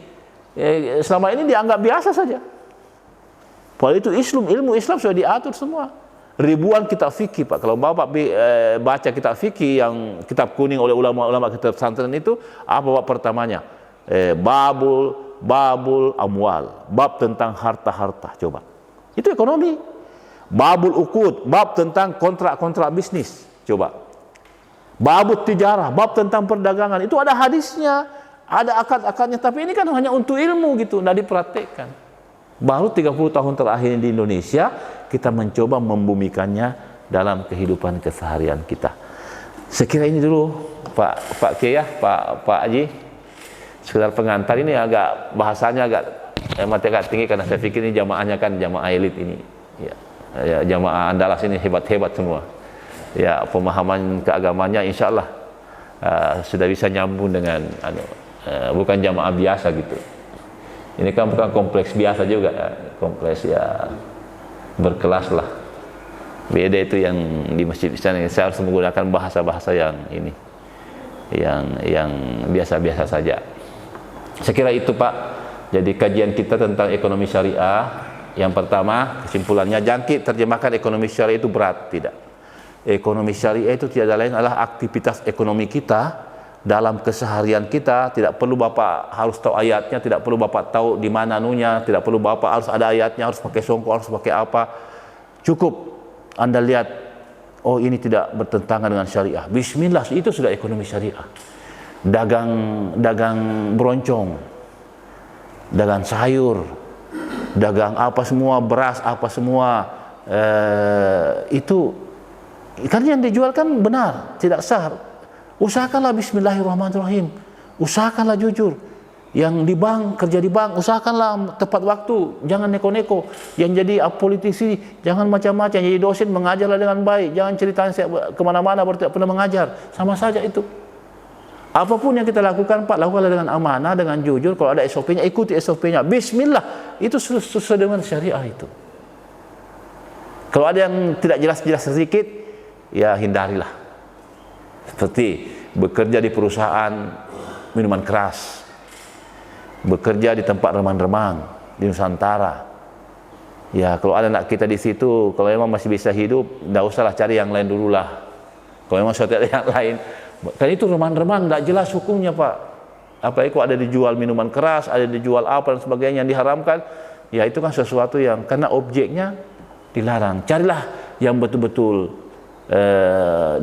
Selama ini dianggap biasa saja. Padahal itu ilmu Islam sudah diatur semua. Ribuan kitab fikih, Pak. Kalau Bapak baca kitab fikih yang kitab kuning oleh ulama-ulama kitab pesantren itu, apa bab pertamanya? Babul amwal, bab tentang harta-harta. Coba. Itu ekonomi. Babul uqud, bab tentang kontrak-kontrak bisnis. Coba. Babut tijarah, bab tentang perdagangan. Itu ada hadisnya, ada akad-akadnya. Tapi ini kan hanya untuk ilmu gitu, tidak dipraktekkan. Baru 30 tahun terakhir di Indonesia, kita mencoba membumikannya dalam kehidupan keseharian kita. Sekira ini dulu, Pak Kiai, Pak Haji. Sekedar pengantar, ini agak bahasanya agak tinggi karena saya pikir ini jamaahnya kan jamaah elit ini. Ya, jamaah Andalas ini hebat-hebat semua. Ya, pemahaman keagamannya insya Allah sudah bisa nyambung dengan bukan jamaah biasa gitu. Ini kan bukan kompleks biasa juga ya. Kompleks ya berkelas lah. Beda itu yang di masjid sana. Saya harus menggunakan bahasa-bahasa yang ini, yang biasa-biasa saja. Saya kira itu Pak. Jadi kajian kita tentang ekonomi syariah. Yang pertama, kesimpulannya, jangkit terjemahkan ekonomi syariah itu berat. Tidak. Ekonomi syariah itu tiada lain adalah aktivitas ekonomi kita dalam keseharian kita. Tidak perlu Bapak harus tahu ayatnya, tidak perlu Bapak tahu di mana anunya, tidak perlu Bapak harus ada ayatnya, harus pakai songkok, harus pakai apa. Cukup Anda lihat, oh ini tidak bertentangan dengan syariah. Bismillah, itu sudah ekonomi syariah. Dagang beroncong, dagang sayur, dagang apa semua, beras apa semua, itu kan yang dijual kan benar, tidak sah. Usahakanlah bismillahirrahmanirrahim, usahakanlah jujur. Yang di bank, kerja di bank, usahakanlah tepat waktu, jangan neko-neko. Yang jadi politisi, jangan macam-macam. Jadi dosen, mengajarlah dengan baik, jangan ceritain saya kemana-mana baru tidak pernah mengajar. Sama saja itu. Apapun yang kita lakukan Pak, lakukanlah dengan amanah, dengan jujur. Kalau ada SOP-nya, ikuti SOP-nya. Bismillah, itu sesuai dengan syariah itu. Kalau ada yang tidak jelas-jelas sedikit, ya hindarilah. Seperti bekerja di perusahaan minuman keras, bekerja di tempat remang-remang di Nusantara. Ya kalau ada anak kita di situ, kalau memang masih bisa hidup, tidak usahlah cari yang lain dululah. Kalau memang sudah ada yang lain, kan itu remang-remang, tidak jelas hukumnya Pak. Apalagi kalau ada dijual minuman keras, ada dijual apa dan sebagainya yang diharamkan, ya itu kan sesuatu yang karena objeknya dilarang. Carilah yang betul-betul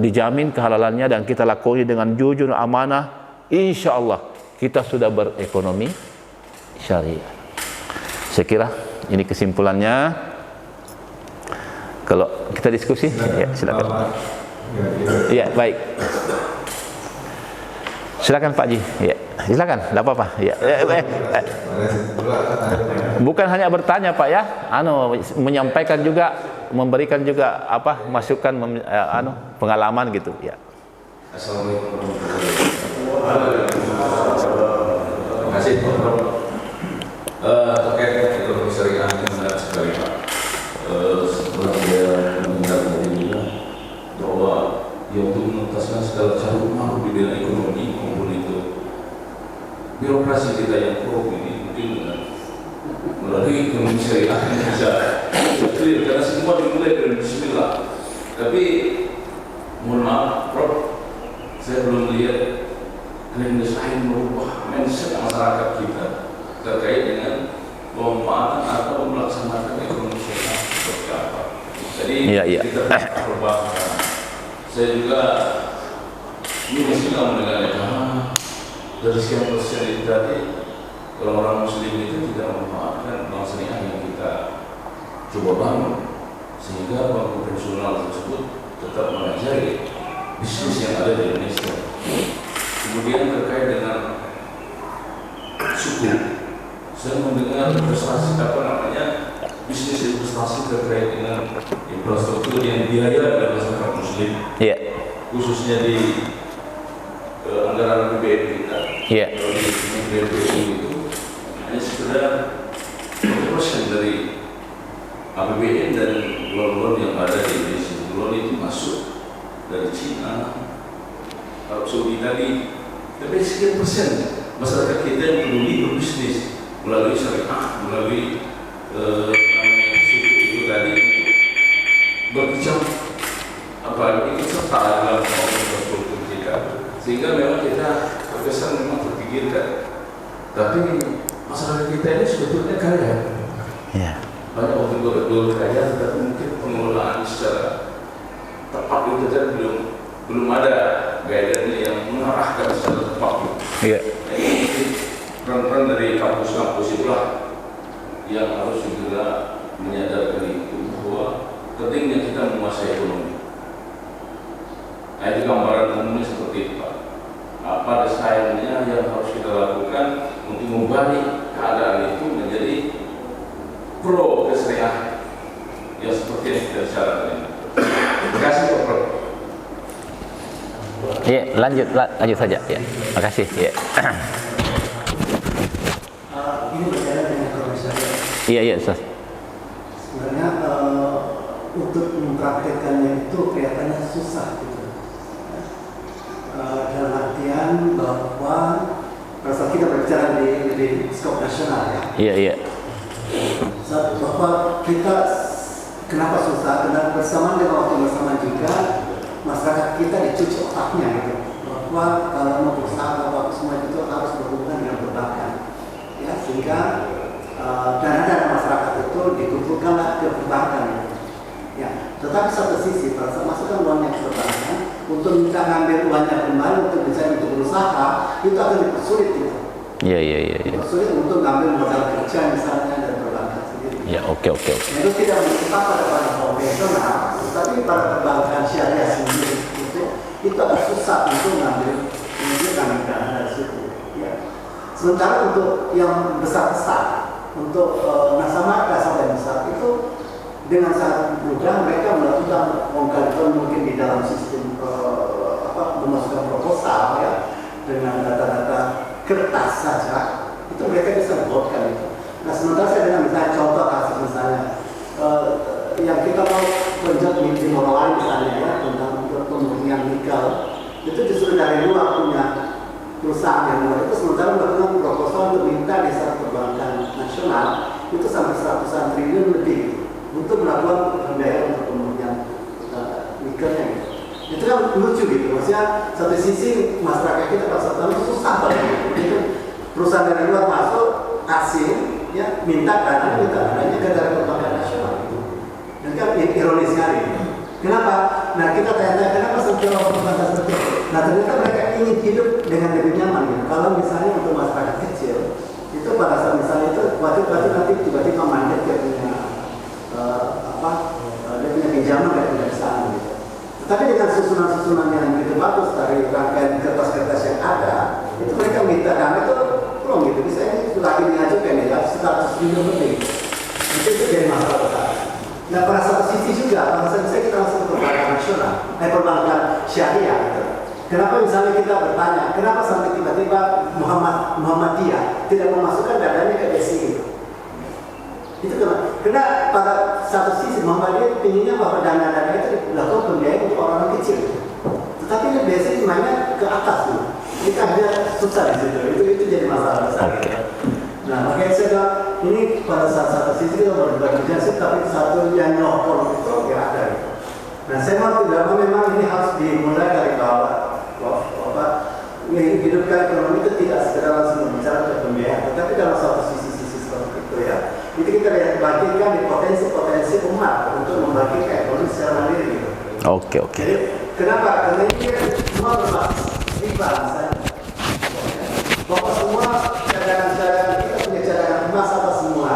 dijamin kehalalannya dan kita lakoni dengan jujur, amanah. Insya Allah kita sudah berekonomi syariah. Saya kira ini kesimpulannya. Kalau kita diskusi, ya silakan. Ya baik. Silakan Pak Ji. Ya, silakan. Tidak apa-apa. Ya. Bukan hanya bertanya Pak ya, menyampaikan juga, memberikan juga apa masukan, pengalaman gitu. Ya. Assalamualaikum warahmatullahi wabarakatuh. Terima kasih terkait dengan ekonomi syariah yang menarik sekali Pak. Setelah dia mendengar dari dia bahwa dia untuk menuntaskan segala carut marut di bidang ekonomi maupun itu birokrasi kita yang korup ini mungkin dengan melalui ekonomi syariah yang bisa clear karena semua dimulai dari Bismillah. Tapi mohon maaf Prof, saya belum melihat Indonesia lain merubah mindset masyarakat kita terkait dengan pemanfaatan atau melaksanakan ekonomi syariah seperti apa. Jadi kita berubah. Saya juga ini mesti mendengar dari sekian persen itu tadi orang-orang Muslim itu tidak memanfaatkan bank syariah yang kita coba bangun sehingga bank konvensional tersebut tetap mengajari bisnis yang ada di Indonesia. Kemudian terkait dengan suku, saya mendengar investasi bisnis investasi terkait dengan infrastruktur yang biaya dari masyarakat Muslim, khususnya di anggaran APBN kita. Kalau di BPU itu hanya sekedar 1% dari APBN dan loan yang ada di Indonesia. Loan itu masuk dari Cina, Arab Saudi tadi, tapi sekian persen masyarakat kita yang peduli berbisnis melalui syariah, melalui suku itu tadi berkecamuk ikut serta dalam infrastruktur kita, sehingga memang kita terkesan memang terpikirkan. Tapi masyarakat kita ini sebetulnya kaya. Banyak waktu betul kaya, tapi mungkin pengelolaan secara tepat itu kan belum ada guideline yang mengarahkan secara tepat. Iya. Ini mungkin peran-peran dari kampus-kampus itulah yang harus segera menyadarkan itu bahwa pentingnya kita menguasai ekonomi. Nah, itu gambaran umumnya seperti itu, Pak. Apa desainnya yang harus kita lakukan untuk membalik keadaan itu menjadi pro keseriahan yang seperti yang kita bicarakan ini. Terima kasih, Pak Prof. Ya, lanjut saja. Ya, makasih. Ya. Ini berkaitan dengan profesor. Iya, Ustaz. Sebenarnya untuk mempraktekannya itu kelihatannya susah gitu. Dalam artian bahwa pada saat kita berbicara di skop nasional ya. Iya. Bahwa kita kenapa susah? Karena bersamaan dengan waktu bersama juga masyarakat kita dicuci otaknya gitu. Bahwa kalau mau berusaha apa semua itu harus berhubungan dengan perbankan. Ya, sehingga dana-dana masyarakat itu dikumpulkanlah ke perbankan. Ya, tetapi satu sisi pada saat masukkan uangnya ke perbankan untuk minta ngambil uangnya kembali untuk bisa untuk berusaha itu akan dipersulit gitu. Iya. Dipersulit untuk ngambil modal kerja misalnya dan perbankan sendiri. Ya, oke. Itu tidak bersifat pada konvensional, tetapi pada perbankan syariah sendiri itu agak susah untuk ngambil dana dari situ. Ya. Sementara untuk yang besar-besar, untuk nasabah yang besar itu dengan sangat mudah mereka melakukan pengkajian mungkin di dalam sistem memasukkan proposal ya dengan data-data kertas saja itu mereka bisa buatkan itu. Nah sementara saya dengan misalnya contoh kasus misalnya yang kita mau penjat di Morowali misalnya ya tentang pemurnian nikel itu justru dari luar punya perusahaan yang luar itu sementara melakukan proposal untuk minta di satu perbankan nasional itu sampai 100-an triliun lebih untuk melakukan pembiayaan untuk pemurnian nikelnya gitu. Itu kan lucu gitu, maksudnya satu sisi masyarakat kita kalau itu susah banget gitu. Perusahaan dari luar masuk asing ya minta dananya ke dari perbankan nasional gitu. Dan kan ironis sekali. Kenapa? Nah kita tanya kenapa setelah perbankan seperti itu? Nah ternyata mereka ingin hidup dengan lebih nyaman gitu. Kalau misalnya untuk masyarakat kecil itu pada saat misalnya itu waktu nanti tiba-tiba mandat dia punya dia punya pinjaman dari perusahaan gitu. Tapi dengan susunan-susunan yang begitu bagus dari rangkaian kertas-kertas yang ada, itu mereka minta dana itu belum gitu. Bisa ini lagi diajukan ya 100 miliar lebih. Itu jadi masalah besar. Nah pada satu sisi juga, pada saat kita masuk ke perbankan nasional, perbankan syariah gitu. Kenapa misalnya kita bertanya, kenapa sampai tiba-tiba Muhammadiyah tidak memasukkan dananya ke BSI gitu? Itu karena pada satu sisi Muhammadiyah pinginnya bahwa dana-dana itu dilakukan pembiayaan untuk orang-orang kecil. Tetapi ini biasanya mainnya ke atas tuh. Kita hanya susah di situ. Itu jadi masalah besar. Oke. Nah makanya saya bilang ini pada satu sisi kita berbeda sih, tapi satu yang nyokol itu ya ada. Gitu. Nah saya mau tidak mau memang ini harus dimulai dari bawah. Hidupkan ekonomi itu tidak sekedar langsung berbicara ke pembiayaan, tetapi dalam satu sisi seperti itu ya. Itu kita lihat bangkitkan di potensi umat untuk membangkitkan ekonomi secara mandiri gitu. Oke. Jadi kenapa? Karena ini semua berbasis riba misalnya. Bahwa semua cadangan kita punya cadangan emas apa semua,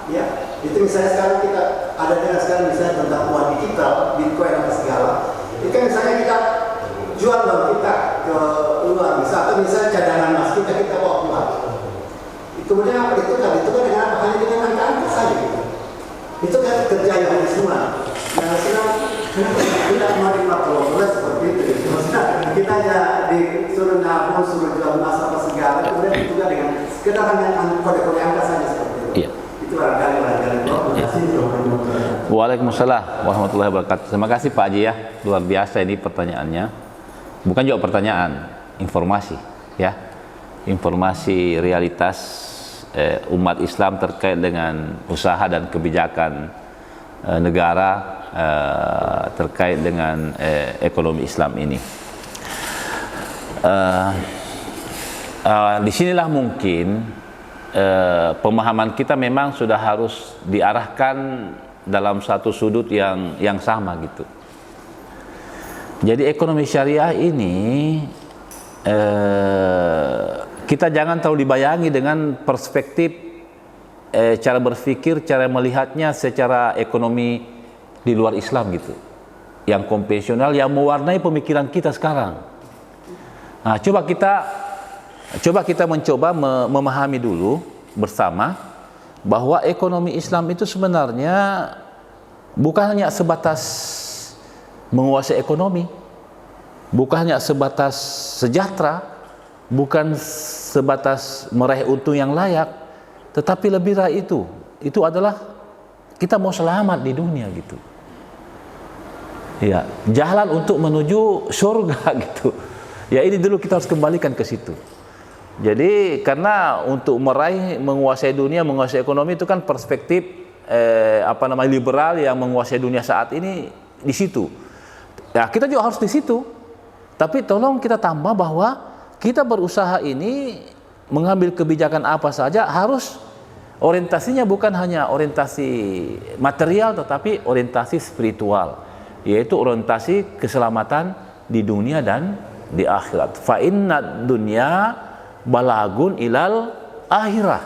ya. Itu misalnya sekarang kita ada dengan sekarang misalnya tentang uang digital, Bitcoin apa segala. Itu kan misalnya kita jual uang kita ke luar, misalnya cadangan emas kita bawa keluar. Kemudian apa itu kan dengan apa? Hanya dengan angka saja gitu. Itu kan kerja yang semua. Nah sekarang kita mau dimaklumatkan seperti itu. Maksudnya kita hanya disuruh nabung, suruh jual emas apa segala. Kemudian juga dengan kita hanya kode-kode angka saja seperti itu. Iya. Itu barangkali. Waalaikumsalam warahmatullahi wabarakatuh. Terima kasih Pak Haji ya, luar biasa ini pertanyaannya. Bukan juga pertanyaan, informasi ya, informasi realitas umat Islam terkait dengan usaha dan kebijakan negara terkait dengan ekonomi Islam ini. Disinilah mungkin pemahaman kita memang sudah harus diarahkan dalam satu sudut yang sama gitu. Jadi ekonomi syariah ini kita jangan terlalu dibayangi dengan perspektif cara berpikir, cara melihatnya secara ekonomi di luar Islam gitu, yang konvensional, yang mewarnai pemikiran kita sekarang. Nah, coba kita mencoba memahami dulu bersama bahwa ekonomi Islam itu sebenarnya bukan hanya sebatas menguasai ekonomi, bukan hanya sebatas sejahtera, bukan sebatas meraih untung yang layak, tetapi lebih dari itu adalah kita mau selamat di dunia gitu. Ya, jalan untuk menuju surga gitu. Ya, ini dulu kita harus kembalikan ke situ. Jadi karena untuk menguasai dunia, menguasai ekonomi itu kan perspektif liberal yang menguasai dunia saat ini di situ. Ya, kita juga harus di situ. Tapi tolong kita tambah bahwa kita berusaha ini mengambil kebijakan apa saja harus orientasinya bukan hanya orientasi material tetapi orientasi spiritual, yaitu orientasi keselamatan di dunia dan di akhirat. Fa inna dunya balagun ilal akhirah.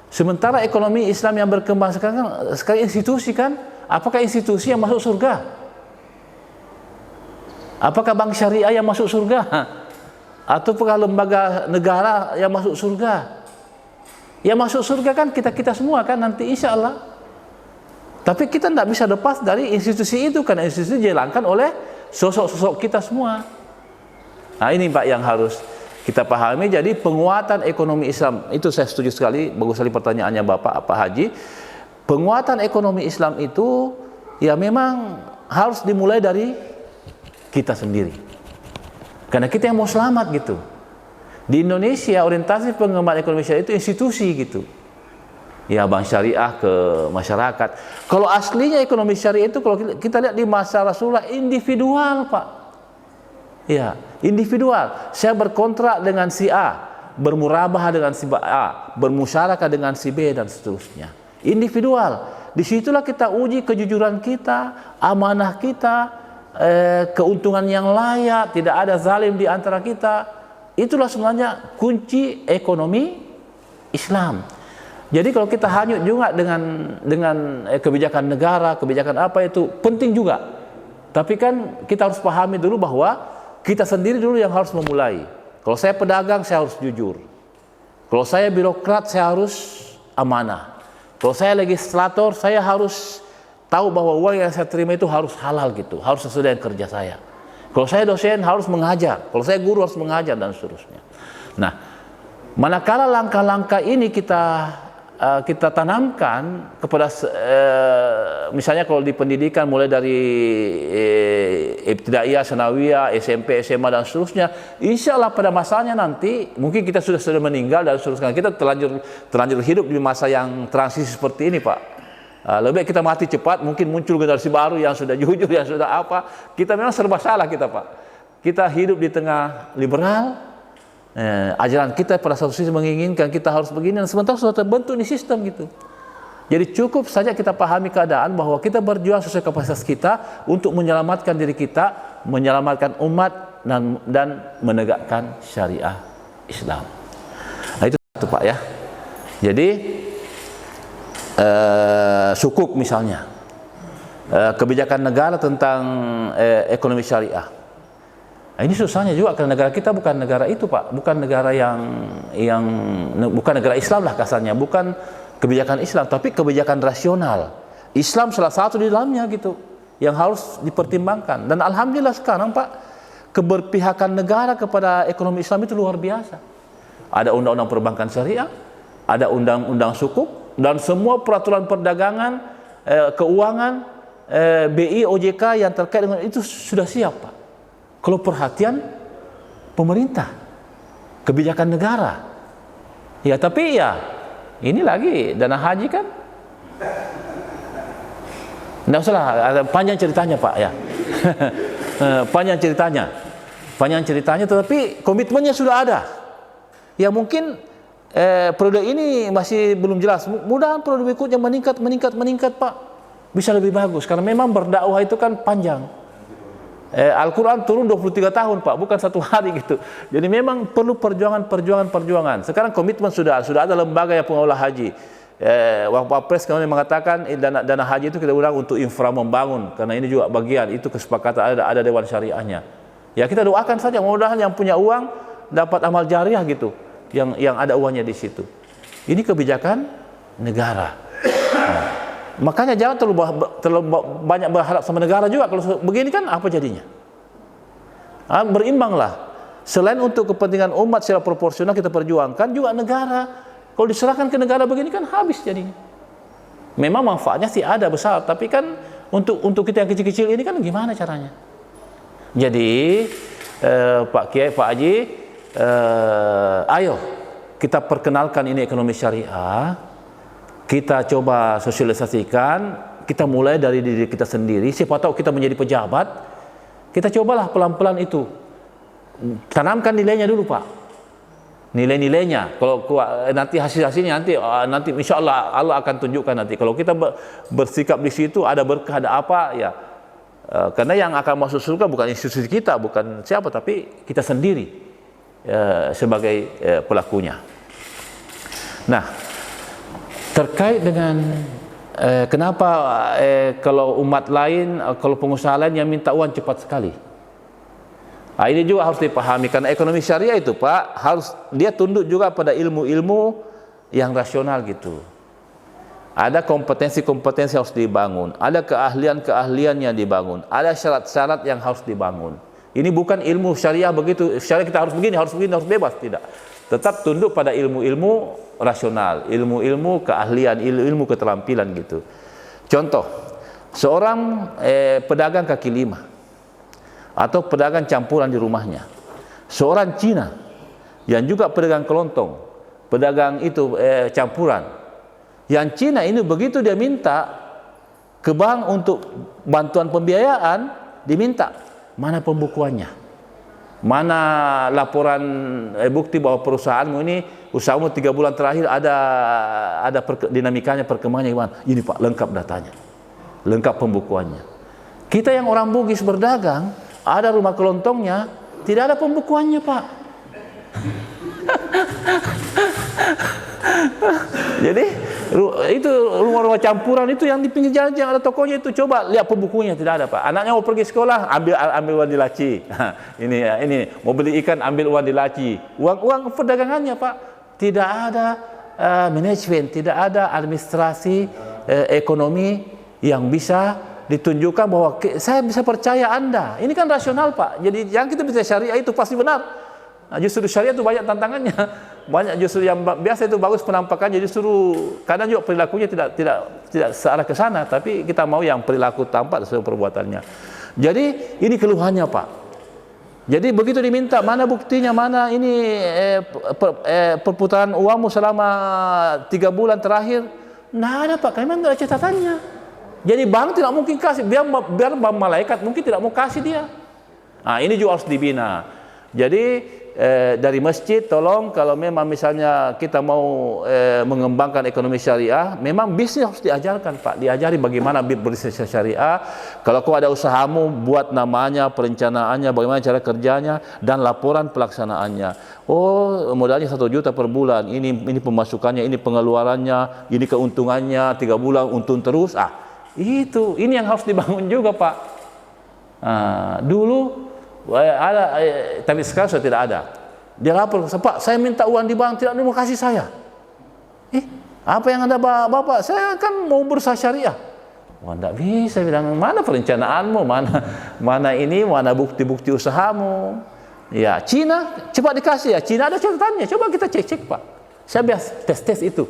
Sementara ekonomi Islam yang berkembang sekarang institusi kan, apakah institusi yang masuk surga? Apakah bank syariah yang masuk surga? Ataukah lembaga negara yang masuk surga? Yang masuk surga kan kita semua kan nanti insya Allah. Tapi kita tidak bisa lepas dari institusi itu, karena institusi dijalankan oleh sosok-sosok kita semua. Nah ini Pak yang harus kita pahami. Jadi penguatan ekonomi Islam itu saya setuju sekali. Bagus sekali pertanyaannya Pak Haji. Penguatan ekonomi Islam itu ya memang harus dimulai dari kita sendiri, karena kita yang mau selamat gitu. Di Indonesia orientasi pengembangan ekonomi syariah itu institusi gitu, ya bank syariah ke masyarakat. Kalau aslinya ekonomi syariah itu kalau kita lihat di masa Rasulullah individual Pak, ya individual. Saya berkontrak dengan si A, bermurabah dengan si A, bermusyarakah dengan si B dan seterusnya. Individual. Disitulah kita uji kejujuran kita, amanah kita, keuntungan yang layak, tidak ada zalim di antara kita. Itulah sebenarnya kunci ekonomi Islam. Jadi kalau kita hanyut juga dengan kebijakan negara, kebijakan apa itu penting juga. Tapi kan kita harus pahami dulu bahwa kita sendiri dulu yang harus memulai. Kalau saya pedagang, saya harus jujur. Kalau saya birokrat, saya harus amanah. Kalau saya legislator, saya harus tahu bahwa uang yang saya terima itu harus halal gitu, harus sesuai dengan kerja saya. Kalau saya dosen harus mengajar, kalau saya guru harus mengajar dan seterusnya. Nah, manakala langkah-langkah ini kita tanamkan kepada misalnya kalau di pendidikan mulai dari ibtidaiyah, sanawiyah, SMP, SMA dan seterusnya, insya Allah pada masanya nanti mungkin kita sudah meninggal dan seterusnya. Kita terlanjur hidup di masa yang transisi seperti ini Pak. Lebih baik kita mati cepat, mungkin muncul generasi baru yang sudah jujur, yang sudah apa. Kita memang serba salah kita Pak. Kita hidup di tengah liberal, ajaran kita pada satu sisi menginginkan kita harus begini, dan sementara sudah terbentuk di sistem gitu. Jadi cukup saja kita pahami keadaan bahwa kita berjuang sesuai kapasitas kita untuk menyelamatkan diri kita, menyelamatkan umat dan menegakkan syariah Islam. Nah itu satu Pak ya. Jadi sukuk misalnya, kebijakan negara tentang ekonomi syariah. Nah, ini susahnya juga karena negara kita bukan negara itu Pak, bukan negara bukan negara Islam lah kasarnya, bukan kebijakan Islam, tapi kebijakan rasional. Islam salah satu di dalamnya gitu, yang harus dipertimbangkan. Dan alhamdulillah sekarang Pak, keberpihakan negara kepada ekonomi Islam itu luar biasa. Ada undang-undang perbankan syariah, ada undang-undang sukuk, dan semua peraturan perdagangan, keuangan, BI, OJK yang terkait dengan itu sudah siap Pak. Kalau perhatian pemerintah, kebijakan negara. Ya tapi ya ini lagi dana haji kan. Nggak usah lah, panjang ceritanya Pak ya. Panjang ceritanya, tetapi komitmennya sudah ada. Ya mungkin periode ini masih belum jelas. Mudah-mudahan periode berikutnya meningkat Pak. bisa lebih bagus karena memang berdakwah itu kan panjang. Al-Quran turun 23 tahun Pak, bukan satu hari gitu. Jadi memang perlu perjuangan. Sekarang komitmen sudah ada lembaga yang pengelola haji. Wapres kemarin mengatakan dana haji itu kita gunakan untuk infra membangun, karena ini juga bagian itu kesepakatan ada dewan syariahnya. Ya kita doakan saja, mudah-mudahan yang punya uang dapat amal jariah gitu, yang ada uangnya di situ. Ini kebijakan negara. Makanya jangan terlalu banyak berharap sama negara juga. Kalau begini kan apa jadinya? Berimbanglah. Selain untuk kepentingan umat secara proporsional kita perjuangkan, juga negara. Kalau diserahkan ke negara begini kan habis jadinya. Memang manfaatnya sih ada besar, tapi kan untuk kita yang kecil-kecil ini kan gimana caranya? Jadi Pak Kiai, Pak Haji, ayo kita perkenalkan ini ekonomi syariah. Kita coba sosialisasikan, kita mulai dari diri kita sendiri. Siapa tahu kita menjadi pejabat, kita cobalah pelan-pelan itu. Tanamkan nilainya dulu Pak. Nilai-nilainya. Kalau nanti hasil-hasilnya nanti insya Allah Allah akan tunjukkan nanti. Kalau kita bersikap di situ ada berkah ada apa ya. Karena yang akan masuk surga bukan institusi kita, bukan siapa, tapi kita sendiri sebagai pelakunya. Nah, terkait dengan kenapa kalau umat lain, kalau pengusaha lain yang minta uang cepat sekali. Ini juga harus dipahami, karena ekonomi syariah itu Pak, harus dia tunduk juga pada ilmu-ilmu yang rasional gitu. Ada kompetensi-kompetensi harus dibangun, ada keahlian-keahlian yang dibangun, ada syarat-syarat yang harus dibangun. Ini bukan ilmu syariah begitu, syariah kita harus begini, harus bebas, tidak. Tetap tunduk pada ilmu-ilmu rasional, ilmu-ilmu keahlian, ilmu keterampilan gitu. Contoh, seorang pedagang kaki lima atau pedagang campuran di rumahnya, seorang Cina yang juga pedagang kelontong, pedagang itu campuran. Yang Cina ini begitu dia minta ke bank untuk bantuan pembiayaan, diminta mana pembukuannya, mana laporan bukti bahwa perusahaanmu ini usahamu 3 bulan terakhir ada dinamikanya, perkembangannya gimana? Ini Pak, lengkap datanya, lengkap pembukuannya. Kita yang orang Bugis berdagang, ada rumah kelontongnya, tidak ada pembukuannya Pak. Jadi itu rumah-rumah campuran itu yang di pinggir jalan yang ada tokonya itu, coba lihat pembukunya, tidak ada Pak. Anaknya mau pergi sekolah, ambil uang di laci. Ini mau beli ikan, ambil uang di laci. Uang perdagangannya Pak. Tidak ada manajemen, tidak ada administrasi ekonomi yang bisa ditunjukkan bahwa saya bisa percaya Anda. Ini kan rasional Pak. Jadi yang kita bisa syariah itu pasti benar. Nah, justru syariah itu banyak tantangannya. Banyak justru yang biasa itu bagus penampakannya, justru kadang juga perilakunya tidak searah ke sana, tapi kita mau yang perilaku tampak sesuai perbuatannya. Jadi ini keluhannya Pak. Jadi begitu diminta, mana buktinya, mana ini perputaran uangmu selama 3 bulan terakhir, nah ada Pak, memang tidak ada catatannya. Jadi bank tidak mungkin kasih, biar malaikat mungkin tidak mau kasih dia. Nah ini juga harus dibina. Jadi dari masjid tolong, kalau memang misalnya kita mau mengembangkan ekonomi syariah, memang bisnis harus diajarkan Pak, diajari bagaimana berbisnis syariah. Kalau kau ada usahamu, buat namanya, perencanaannya, bagaimana cara kerjanya, dan laporan pelaksanaannya. Oh modalnya 1 juta per bulan, ini pemasukannya, ini pengeluarannya, ini keuntungannya, 3 bulan untung terus. Ini yang harus dibangun juga Pak. Dulu ada, tapi sekarang sudah tidak ada. Dia lapor, Pak, saya minta uang di bank, tidak mau kasih saya. Apa yang ada Bapak? Saya kan mau berusaha syariah. Wah, tidak bisa, bilang mana perencanaanmu, mana bukti-bukti usahamu. Ya, Cina cepat dikasih ya. Cina ada catatannya. Coba kita cek Pak. Saya biasa tes itu.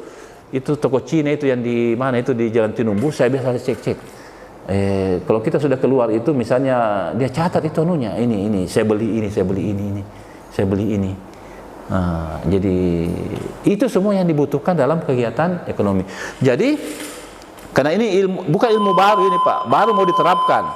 Itu toko Cina itu yang di mana itu di Jalan Tinumbu, saya biasa cek. Kalau kita sudah keluar itu, misalnya dia catat itu anunya, ini saya beli ini, saya beli ini. Jadi itu semua yang dibutuhkan dalam kegiatan ekonomi. Jadi karena ini bukan ilmu baru ini Pak, baru mau diterapkan.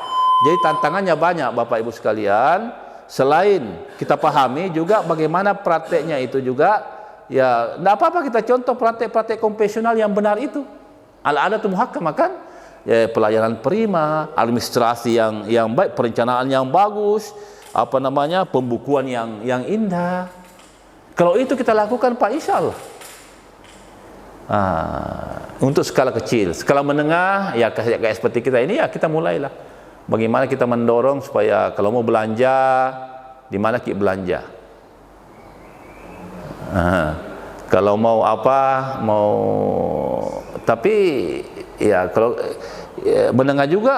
Jadi tantangannya banyak Bapak Ibu sekalian. Selain kita pahami juga bagaimana prakteknya itu juga, ya tidak apa-apa kita contoh praktek-praktek konvensional yang benar itu. Al-adatu muhakkamah kan. pelayanan prima, administrasi yang baik, perencanaan yang bagus, pembukuan yang indah. Kalau itu kita lakukan Pak, insya Allah. Untuk skala kecil, skala menengah ya kayak seperti kita ini ya kita mulailah. Bagaimana kita mendorong supaya kalau mau belanja di mana kita belanja. Kalau mau tapi ya kalau menengah juga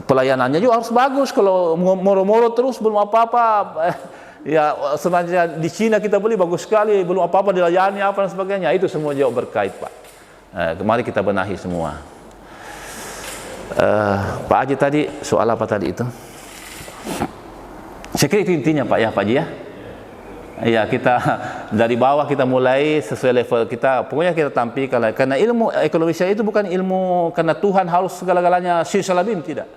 pelayanannya juga harus bagus. Kalau moro-moro terus belum apa-apa, ya sebenarnya di Cina kita beli bagus sekali, belum apa-apa dilayani apa dan sebagainya, itu semua jauh berkait Pak. Mari kita benahi semua. Pak Haji tadi soal apa tadi itu? Saya kira itu intinya Pak ya, Pak Haji ya. Ya, kita dari bawah kita mulai sesuai level kita. Pokoknya kita tampilkan, karena ilmu ekonomi syariah itu bukan ilmu karena Tuhan harus segala-galanya sisalabim, tidak.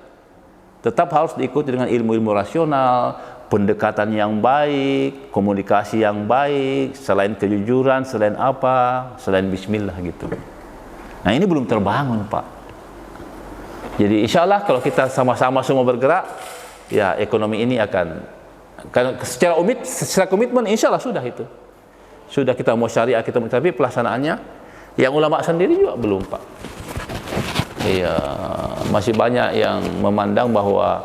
Tetap harus diikuti dengan ilmu-ilmu rasional, pendekatan yang baik, komunikasi yang baik, selain kejujuran, selain selain bismillah gitu. Nah, ini belum terbangun Pak. Jadi insya Allah kalau kita sama-sama semua bergerak, ya ekonomi ini akan, karena secara komitmen insya Allah sudah itu. Sudah kita mau syariah, kita mau, tapi pelaksanaannya yang ulama sendiri juga belum Pak. Iya, masih banyak yang memandang bahwa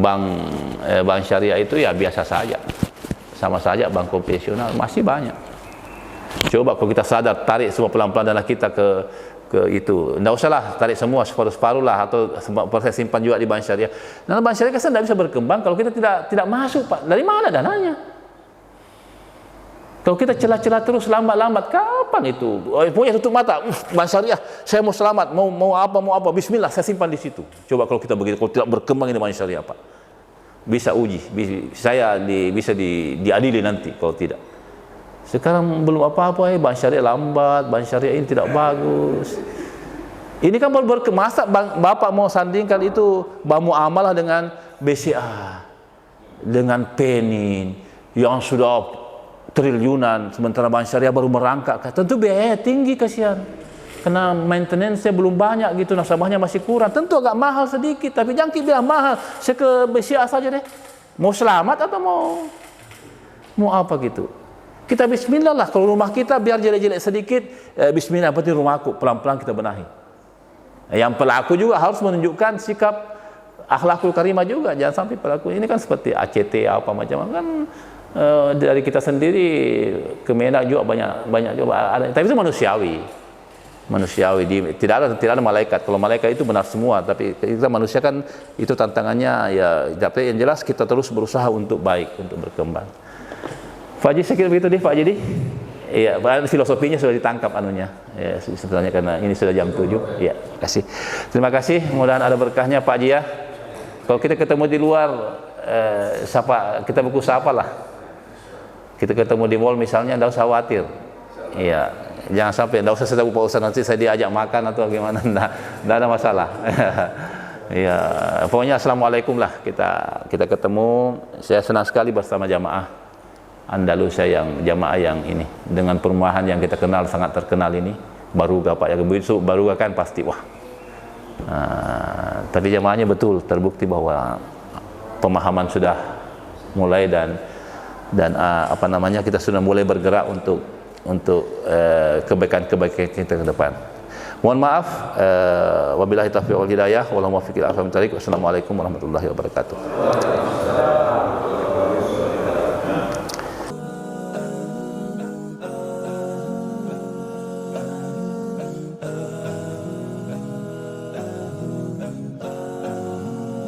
bank syariah itu ya biasa saja. Sama saja bank konvensional, masih banyak. Coba kalau kita sadar, tarik semua pelan-pelan dana kita ke itu, tidak usahlah tarik semua separuh-separuh lah, atau proses simpan juga di bank syariah. Nah, bank syariah kan tidak bisa berkembang kalau kita tidak masuk Pak. Dari mana dananya? Kalau kita celah-celah terus lambat-lambat, kapan itu? Pokoknya tutup mata, bank syariah, saya mau selamat, mau apa, bismillah, saya simpan di situ. Coba kalau kita begitu, kalau tidak berkembang ini bank syariah Pak, bisa uji, bisa diadili nanti kalau tidak. Sekarang belum apa-apa, bank syariah lambat, bank syariah ini tidak bagus. Ini kan baru berkemasa, Bapak mau sandingkan itu bank muamalah dengan BCA, dengan Penin yang sudah triliunan, sementara bank syariah baru merangkak. Tentu biaya tinggi, kasihan. Karena maintenance-nya belum banyak gitu, nasabahnya masih kurang. Tentu agak mahal sedikit, tapi jangan bilang mahal. Saya ke BCA saja deh. Mau selamat atau mau apa gitu? Kita bismillah lah, kalau rumah kita biar jelek-jelek sedikit, bismillah, berarti rumahku, pelan-pelan kita benahi. Yang pelaku juga harus menunjukkan sikap akhlakul karimah juga, jangan sampai pelaku ini kan seperti ACT apa macam kan, dari kita sendiri Kemenak juga banyak juga ada, tapi itu manusiawi, tidak ada malaikat. Kalau malaikat itu benar semua, tapi kita manusia kan itu tantangannya ya. Tapi yang jelas kita terus berusaha untuk baik, untuk berkembang. Pak Haji, saya kira begitu deh Pak Haji. Iya, filosofinya sudah ditangkap anunya. Ya, sebenarnya karena ini sudah jam 7. Iya, kasih. Terima kasih. Mudah-mudahan ada berkahnya Pak Haji ya. Kalau kita ketemu di luar, kita buku sapa lah. Kita ketemu di mall misalnya, tidak usah khawatir. Iya, jangan sampai, tidak usah saya tahu Pak Ustaz nanti saya diajak makan atau gimana. Tidak ada masalah. Iya, pokoknya assalamualaikum lah. Kita ketemu. Saya senang sekali bersama jamaah Andalusia, yang jamaah yang ini dengan perumahan yang kita kenal, sangat terkenal ini Baruga Pak ya. Begitu Baruga kan pasti wah. Tapi jamaahnya betul terbukti bahwa pemahaman sudah mulai dan kita sudah mulai bergerak untuk kebaikan kita ke depan. Mohon maaf, wabillahi taufiq wal hidayah, wallahu muwaffiq ila aqwamit thoriq. Wassalamualaikum warahmatullahi wabarakatuh.